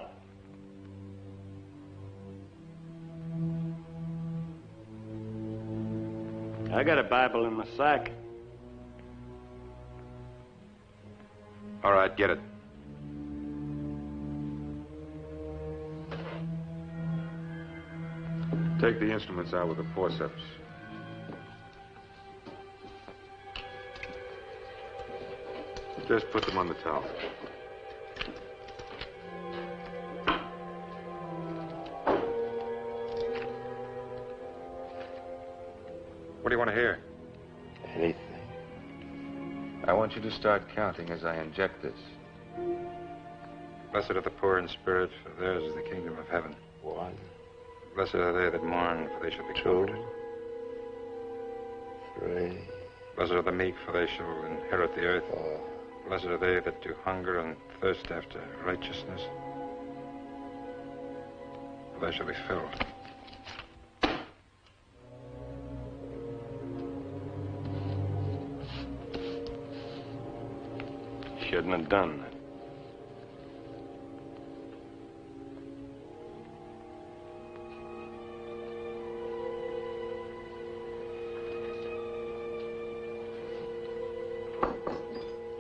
I got a Bible in my sack. All right, get it. Take the instruments out with the forceps. Just put them on the towel. What do you want to hear? Anything. I want you to start counting as I inject this. Blessed are the poor in spirit, for theirs is the kingdom of heaven. 1. Blessed are they that mourn, for they shall be comforted. 3. Blessed are the meek, for they shall inherit the earth. 4. Blessed are they that do hunger and thirst after righteousness, for they shall be filled. Shouldn't have done that.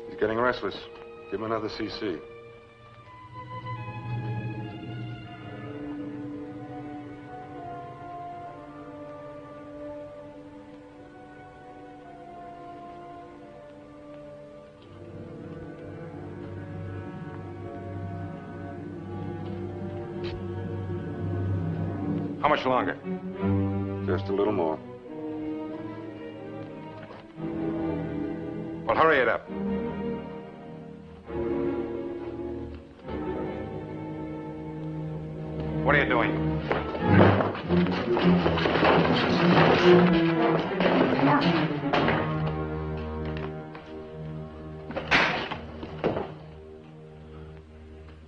He's getting restless. Give him another cc. How much longer? Just a little more. Well, hurry it up. What are you doing?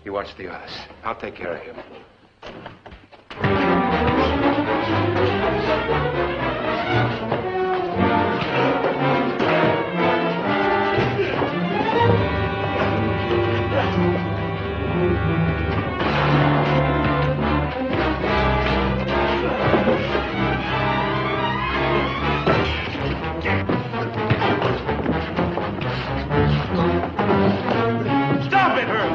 You watch the others. I'll take care of him. Stop it, Herb!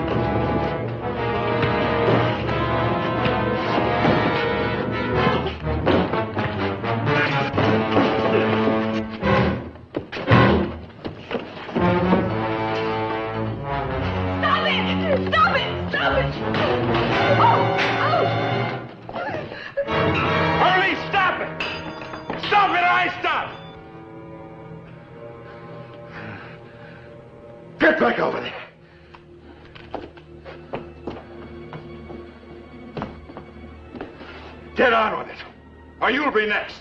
Hurley, stop it! Stop it or I stop! Get back over there. Get on with it, or you'll be next.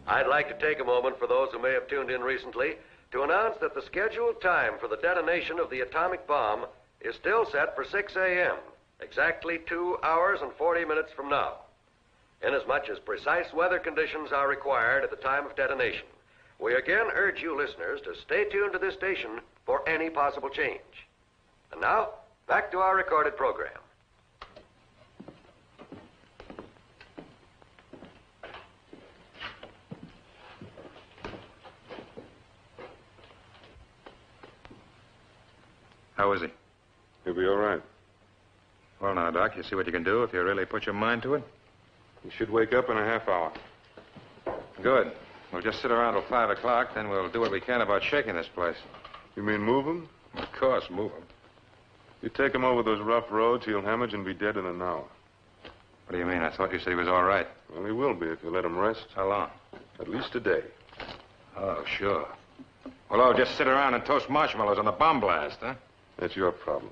I'd like to take a moment for those who may have tuned in recently to announce that the scheduled time for the detonation of the atomic bomb is still set for 6 a.m., exactly 2 hours and 40 minutes from now. Inasmuch as precise weather conditions are required at the time of detonation, we again urge you listeners to stay tuned to this station for any possible change. And now, back to our recorded program. How is he? He'll be all right. Well, now, Doc, you see what you can do if you really put your mind to it? He should wake up in a half hour. Good. We'll just sit around till 5 o'clock, then we'll do what we can about shaking this place. You mean move him? Of course, move him. You take him over those rough roads, he'll hemorrhage and be dead in an hour. What do you mean? I thought you said he was all right. Well, he will be if you let him rest. How long? At least a day. Oh, sure. Well, I'll just sit around and toast marshmallows on the bomb blast, huh? That's your problem.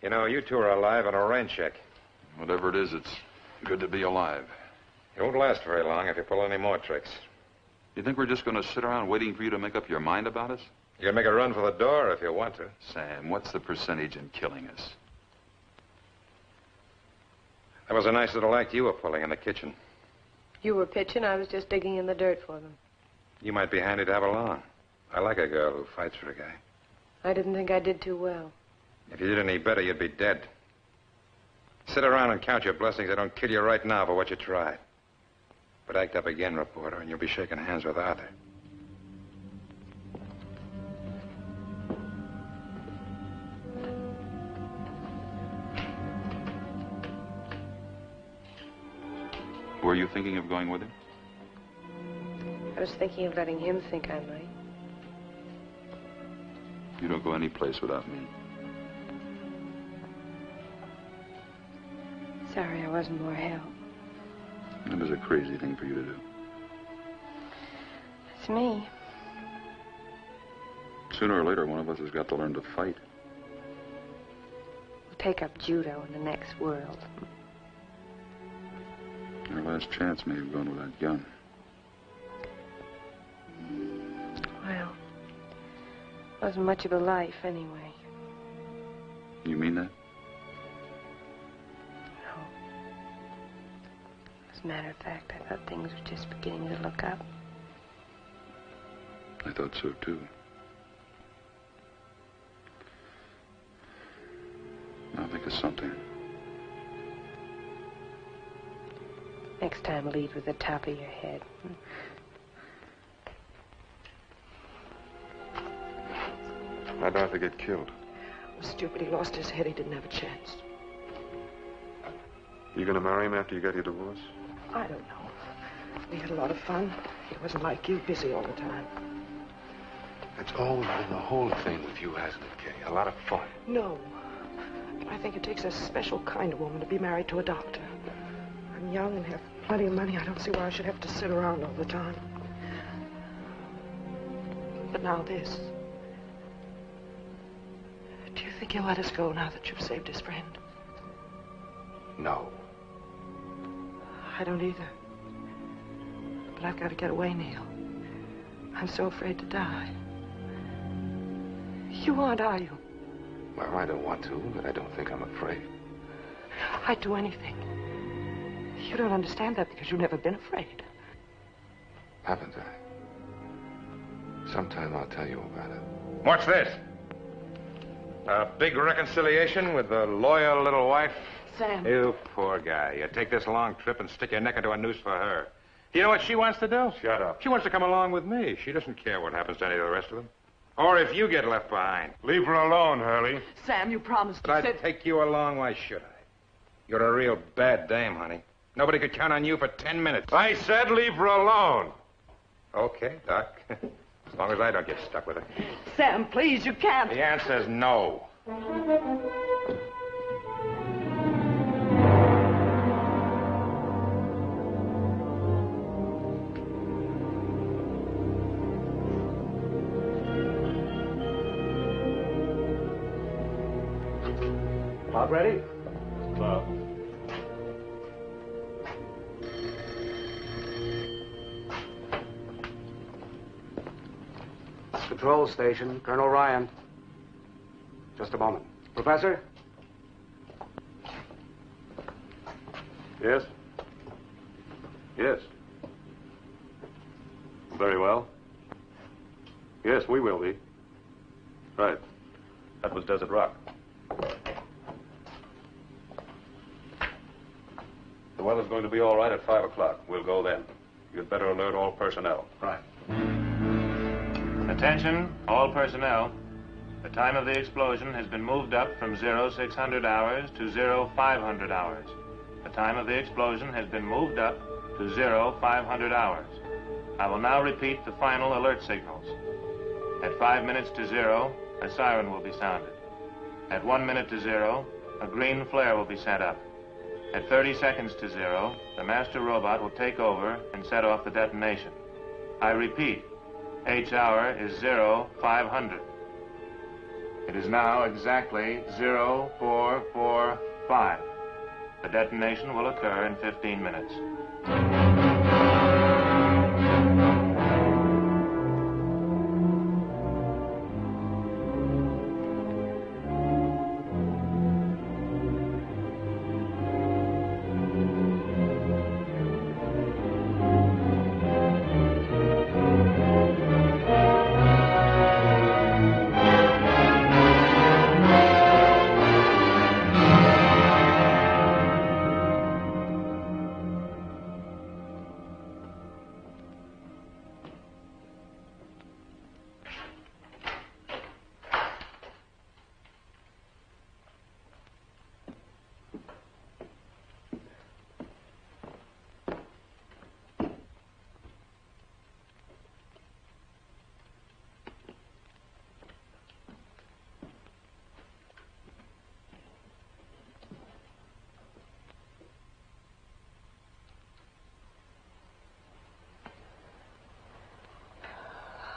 You know, you two are alive on a rain check. Whatever it is, it's good to be alive. It won't last very long if you pull any more tricks. You think we're just going to sit around waiting for you to make up your mind about us? You can make a run for the door if you want to. Sam, what's the percentage in killing us? That was a nice little act you were pulling in the kitchen. You were pitching, I was just digging in the dirt for them. You might be handy to have along. I like a girl who fights for a guy. I didn't think I did too well. If you did any better, you'd be dead. Sit around and count your blessings they don't kill you right now for what you tried. But act up again, reporter, and you'll be shaking hands with Arthur. Were you thinking of going with him? I was thinking of letting him think I might. You don't go any place without me. Sorry I wasn't more help. That was a crazy thing for you to do. It's me. Sooner or later, one of us has got to learn to fight. We'll take up judo in the next world. Our last chance may have gone with that gun. Well, wasn't much of a life anyway. You mean that? No. As a matter of fact, I thought things were just beginning to look up. I thought so, too. Now think of something. Next time, lead with the top of your head. How'd Arthur get killed? Was stupid. He lost his head. He didn't have a chance. You gonna marry him after you got your divorce? I don't know. We had a lot of fun. He wasn't like you, busy all the time. That's always been the whole thing with you, hasn't it, Kay? A lot of fun. No. But I think it takes a special kind of woman to be married to a doctor. I'm young and have plenty of money. I don't see why I should have to sit around all the time. But now this. Do you think he'll let us go now that you've saved his friend? No. I don't either. But I've got to get away, Neil. I'm so afraid to die. You aren't, are you? Well, I don't want to, but I don't think I'm afraid. I'd do anything. You don't understand that because you've never been afraid. Haven't I? Sometime I'll tell you about it. What's this? A big reconciliation with the loyal little wife? Sam. You poor guy. You take this long trip and stick your neck into a noose for her. Do you know what she wants to do? Shut up. She wants to come along with me. She doesn't care what happens to any of the rest of them. Or if you get left behind. Leave her alone, Hurley. Sam, you promised. But I'd take you along. Why should I? You're a real bad dame, honey. Nobody could count on you for 10 minutes. I said leave her alone. Okay, Doc. As long as I don't get stuck with her. Sam, please, you can't. The answer's no. Bob ready? Bob. Control station, Colonel Ryan. Just a moment. Professor? Yes? Yes. Very well. Yes, we will be. Right. That was Desert Rock. The weather's going to be all right at 5 o'clock. We'll go then. You'd better alert all personnel. Right. Attention, all personnel. The time of the explosion has been moved up from 0600 hours to 0500 hours. The time of the explosion has been moved up to 0500 hours. I will now repeat the final alert signals. At 5 minutes to 0, a siren will be sounded. At 1 minute to 0, a green flare will be sent up. At 30 seconds to 0, the master robot will take over and set off the detonation. I repeat, H hour is 0500. It is now exactly 0445. The detonation will occur in 15 minutes.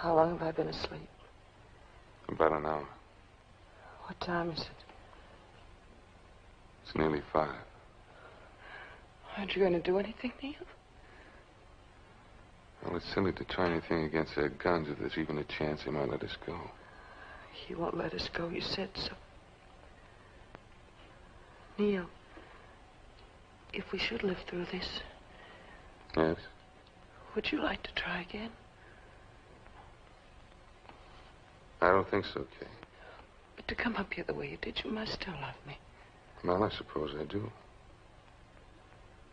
How long have I been asleep? About an hour. What time is it? It's nearly 5. Aren't you going to do anything, Neil? Well, it's silly to try anything against their guns if there's even a chance they might let us go. He won't let us go. You said so. Neil, if we should live through this, Yes? would you like to try again? I don't think so, Kay. But to come up here the way you did, you must still love me. Well, I suppose I do.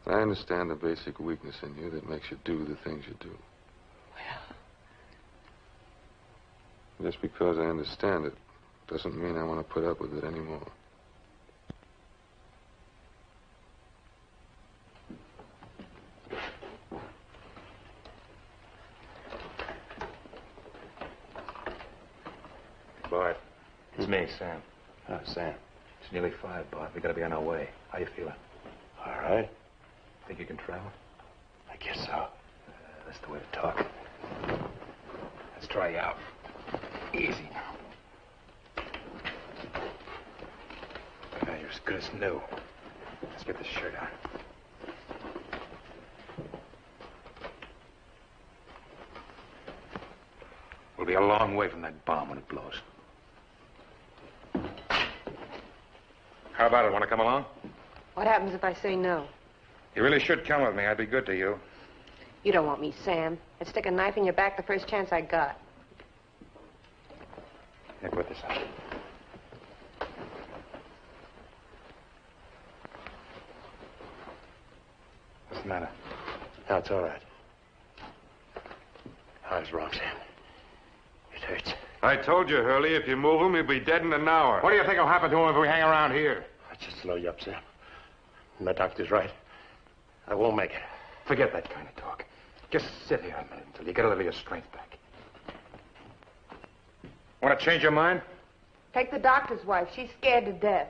I understand the basic weakness in you that makes you do the things you do. Well? Just because I understand it doesn't mean I want to put up with it anymore. Bart. It's me, Sam. Oh, Sam. It's nearly 5, Bart. We gotta be on our way. How you feeling? All right. Think you can travel? I guess so. That's the way to talk. Let's try you out. Easy now. Now you're as good as new. Let's get this shirt on. We'll be a long way from that bomb when it blows. How about it? Want to come along? What happens if I say no? You really should come with me. I'd be good to you. You don't want me, Sam. I'd stick a knife in your back the first chance I got. Here, put this on. What's the matter? No, it's all right. I was wrong, Sam. It hurts. I told you, Hurley, if you move him, he'll be dead in an hour. What do you think will happen to him if we hang around here? I'll just slow you up, Sam. My doctor's right. I won't make it. Forget that kind of talk. Just sit here a minute until you get a little of your strength back. Want to change your mind? Take the doctor's wife. She's scared to death.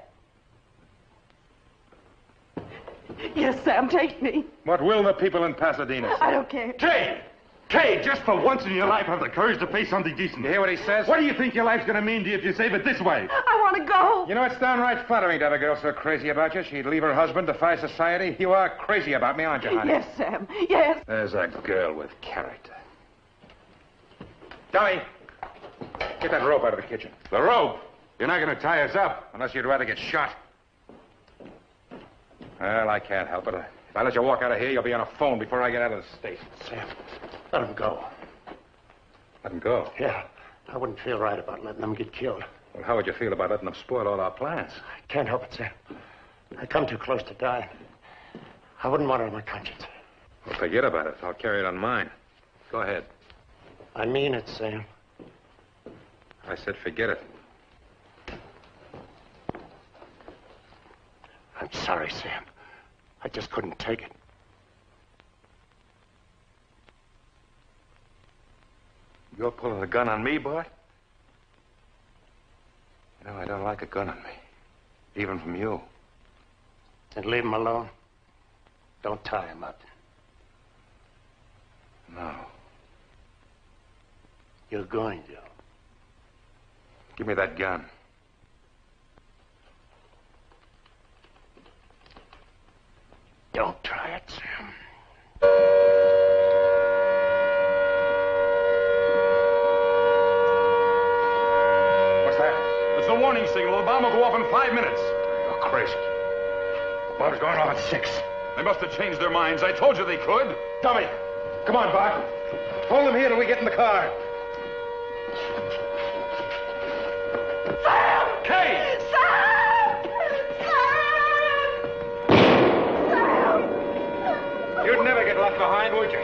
Yes, Sam, take me. What will the people in Pasadena say? I don't care. Kay, just for once in your life, have the courage to face something decent. You hear what he says? What do you think your life's going to mean to you if you save it this way? I want to go. You know, it's downright flattering to have a girl so crazy about you. She'd leave her husband, defy society. You are crazy about me, aren't you, honey? Yes, Sam. Yes. There's a girl with character. Tommy, get that rope out of the kitchen. The rope? You're not going to tie us up unless you'd rather get shot. Well, I can't help it. If I let you walk out of here, you'll be on a phone before I get out of the state. Sam, let him go. Let him go? Yeah. I wouldn't feel right about letting them get killed. Well, how would you feel about letting them spoil all our plans? I can't help it, Sam. I come too close to dying. I wouldn't want it on my conscience. Well, forget about it. I'll carry it on mine. Go ahead. I mean it, Sam. I said forget it. I'm sorry, Sam. I just couldn't take it. You're pulling a gun on me, Bart? You know, I don't like a gun on me. Even from you. Then leave him alone. Don't tie him up. No. You're going to. Give me that gun. Don't try it, Sam. What's that? It's the warning signal. The bomb will go off in 5 minutes. You're crazy. The bomb's going off at 6. They must have changed their minds. I told you they could. Tommy, come on, Bart. Hold them here till we get in the car. Sam! Kay! Sam! Sam! Sam! You'd never get left behind, would you?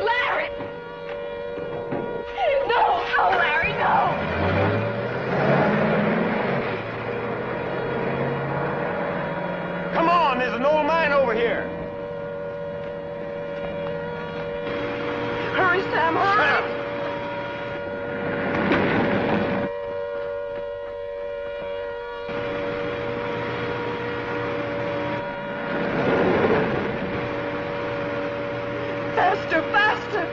Larry! No! No, Larry, no! Come on, there's an old mine over here. Hurry, Sam, hurry! Faster, faster!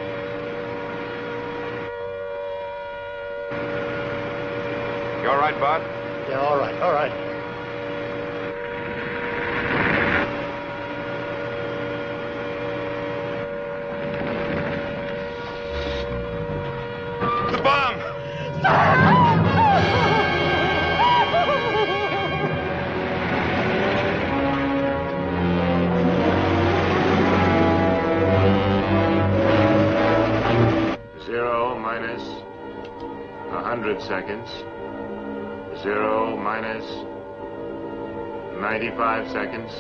You all right, Bart? Yeah, all right, all right. The bomb! Zero minus 100 seconds. 0 minus 95 seconds.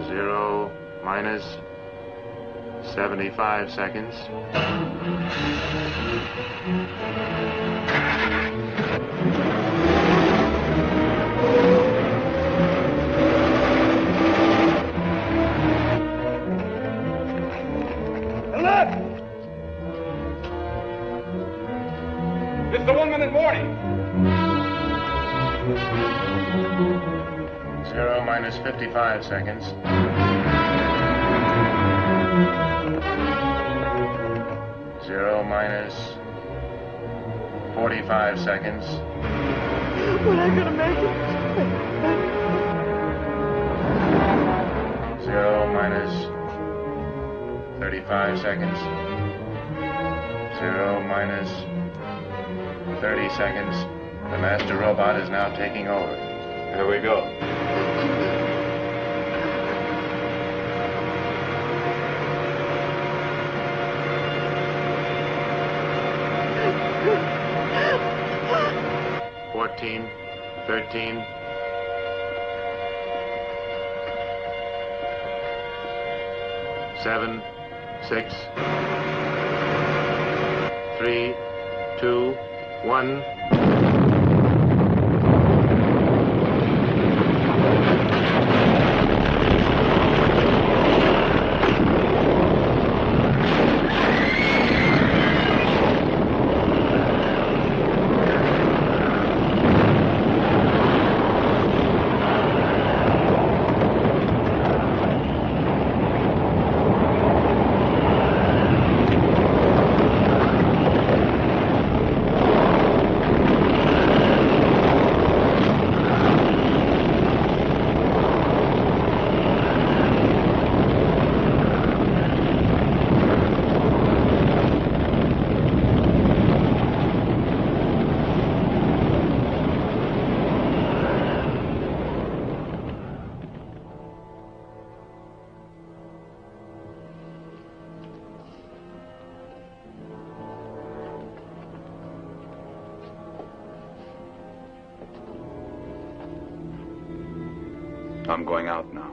Zero minus 75 seconds. Look! It's the 1 minute warning. 0 minus 55 seconds. 0 minus 45 seconds. We're not gonna make it. 0 minus 35 seconds. 0 minus 30 seconds. The master robot is now taking over. Here we go. 14, 13. Seven, 6, 3, 2, 1. I'm going out now.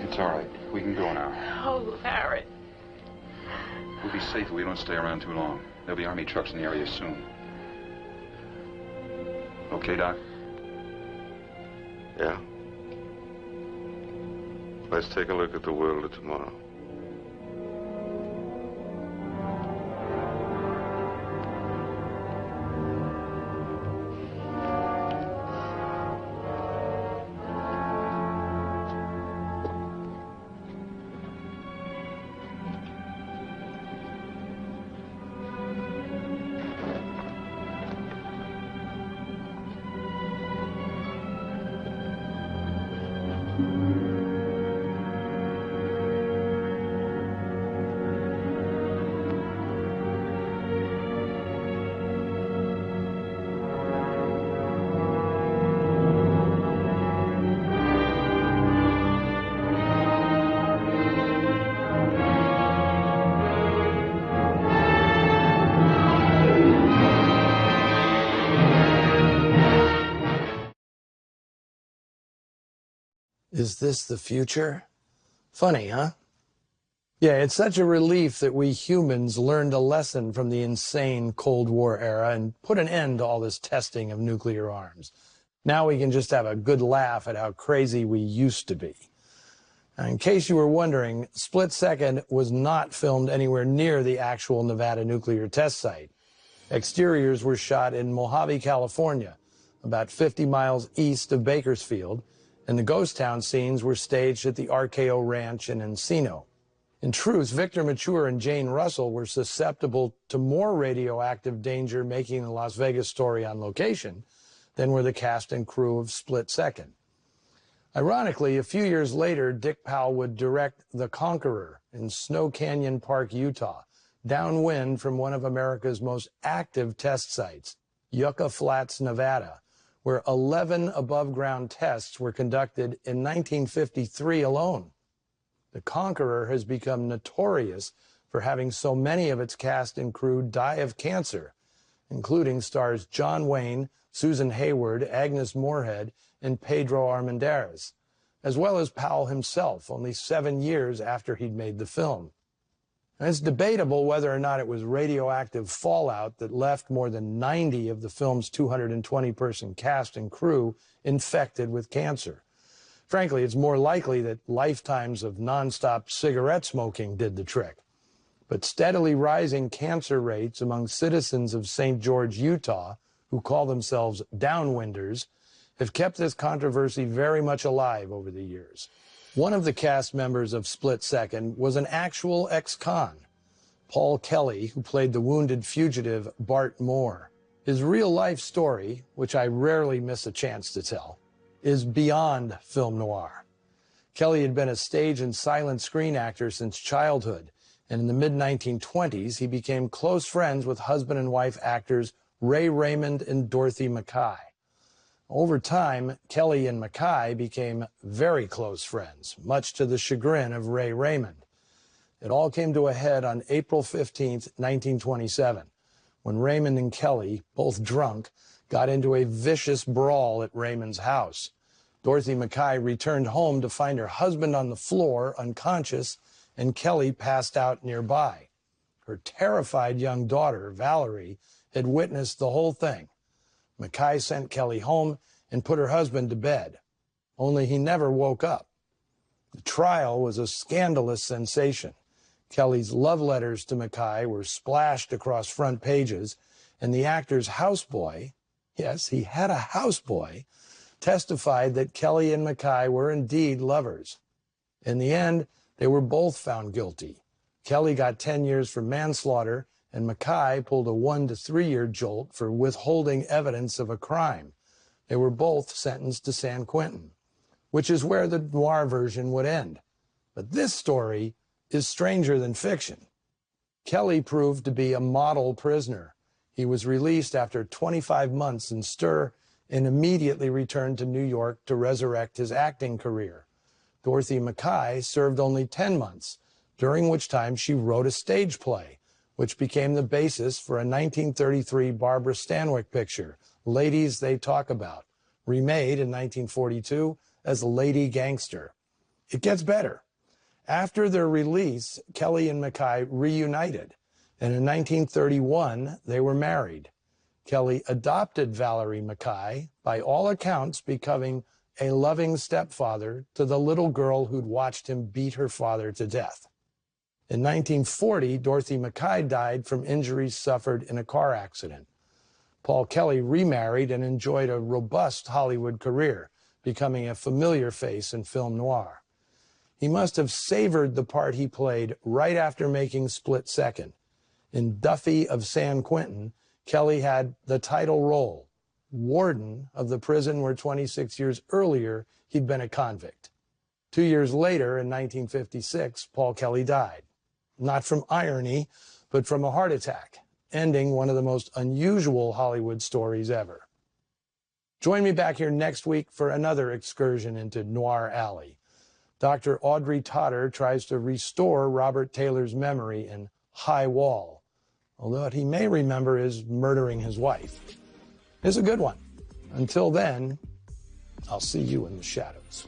It's all right. We can go now. Oh, Harry. We'll be safe if we don't stay around too long. There'll be Army trucks in the area soon. Okay, Doc? Yeah. Let's take a look at the world of tomorrow. Is this the future? Funny, huh? Yeah, it's such a relief that we humans learned a lesson from the insane Cold War era and put an end to all this testing of nuclear arms. Now we can just have a good laugh at how crazy we used to be. Now, in case you were wondering, Split Second was not filmed anywhere near the actual Nevada nuclear test site. Exteriors were shot in Mojave, California, about 50 miles east of Bakersfield, and the ghost town scenes were staged at the RKO Ranch in Encino. In truth, Victor Mature and Jane Russell were susceptible to more radioactive danger making the Las Vegas story on location than were the cast and crew of Split Second. Ironically, a few years later, Dick Powell would direct The Conqueror in Snow Canyon Park, Utah, downwind from one of America's most active test sites, Yucca Flats, Nevada, where 11 above-ground tests were conducted in 1953 alone. The Conqueror has become notorious for having so many of its cast and crew die of cancer, including stars John Wayne, Susan Hayward, Agnes Moorehead, and Pedro Armendariz, as well as Powell himself, only 7 years after he'd made the film. And it's debatable whether or not it was radioactive fallout that left more than 90 of the film's 220-person cast and crew infected with cancer. Frankly, it's more likely that lifetimes of nonstop cigarette smoking did the trick. But steadily rising cancer rates among citizens of St. George, Utah, who call themselves downwinders, have kept this controversy very much alive over the years. One of the cast members of Split Second was an actual ex-con. Paul Kelly, who played the wounded fugitive Bart Moore. His real-life story, which I rarely miss a chance to tell, is beyond film noir. Kelly had been a stage and silent screen actor since childhood, and in the mid-1920s, he became close friends with husband and wife actors Ray Raymond and Dorothy Mackay. Over time, Kelly and Mackay became very close friends, much to the chagrin of Ray Raymond. It all came to a head on April 15, 1927, when Raymond and Kelly, both drunk, got into a vicious brawl at Raymond's house. Dorothy Mackay returned home to find her husband on the floor, unconscious, and Kelly passed out nearby. Her terrified young daughter, Valerie, had witnessed the whole thing. Mackay sent Kelly home and put her husband to bed, only he never woke up. The trial was a scandalous sensation. Kelly's love letters to Mackay were splashed across front pages, and the actor's houseboy, yes, he had a houseboy, testified that Kelly and Mackay were indeed lovers. In the end, they were both found guilty. Kelly got 10 years for manslaughter, and Mackay pulled a 1 to 3 year jolt for withholding evidence of a crime. They were both sentenced to San Quentin, which is where the noir version would end. But this story is stranger than fiction. Kelly proved to be a model prisoner. He was released after 25 months in stir and immediately returned to New York to resurrect his acting career. Dorothy Mackay served only 10 months, during which time she wrote a stage play, which became the basis for a 1933 Barbara Stanwyck picture, Ladies They Talk About, remade in 1942 as Lady Gangster. It gets better. After their release, Kelly and Mackay reunited, and in 1931, they were married. Kelly adopted Valerie Mackay, by all accounts becoming a loving stepfather to the little girl who'd watched him beat her father to death. In 1940, Dorothy Mackay died from injuries suffered in a car accident. Paul Kelly remarried and enjoyed a robust Hollywood career, becoming a familiar face in film noir. He must have savored the part he played right after making Split Second. In Duffy of San Quentin, Kelly had the title role, warden of the prison where 26 years earlier he'd been a convict. 2 years later, in 1956, Paul Kelly died. Not from irony, but from a heart attack, ending one of the most unusual Hollywood stories ever. Join me back here next week for another excursion into Noir Alley. Dr. Audrey Totter tries to restore Robert Taylor's memory in High Wall, although what he may remember is murdering his wife. It's a good one. Until then, I'll see you in the shadows.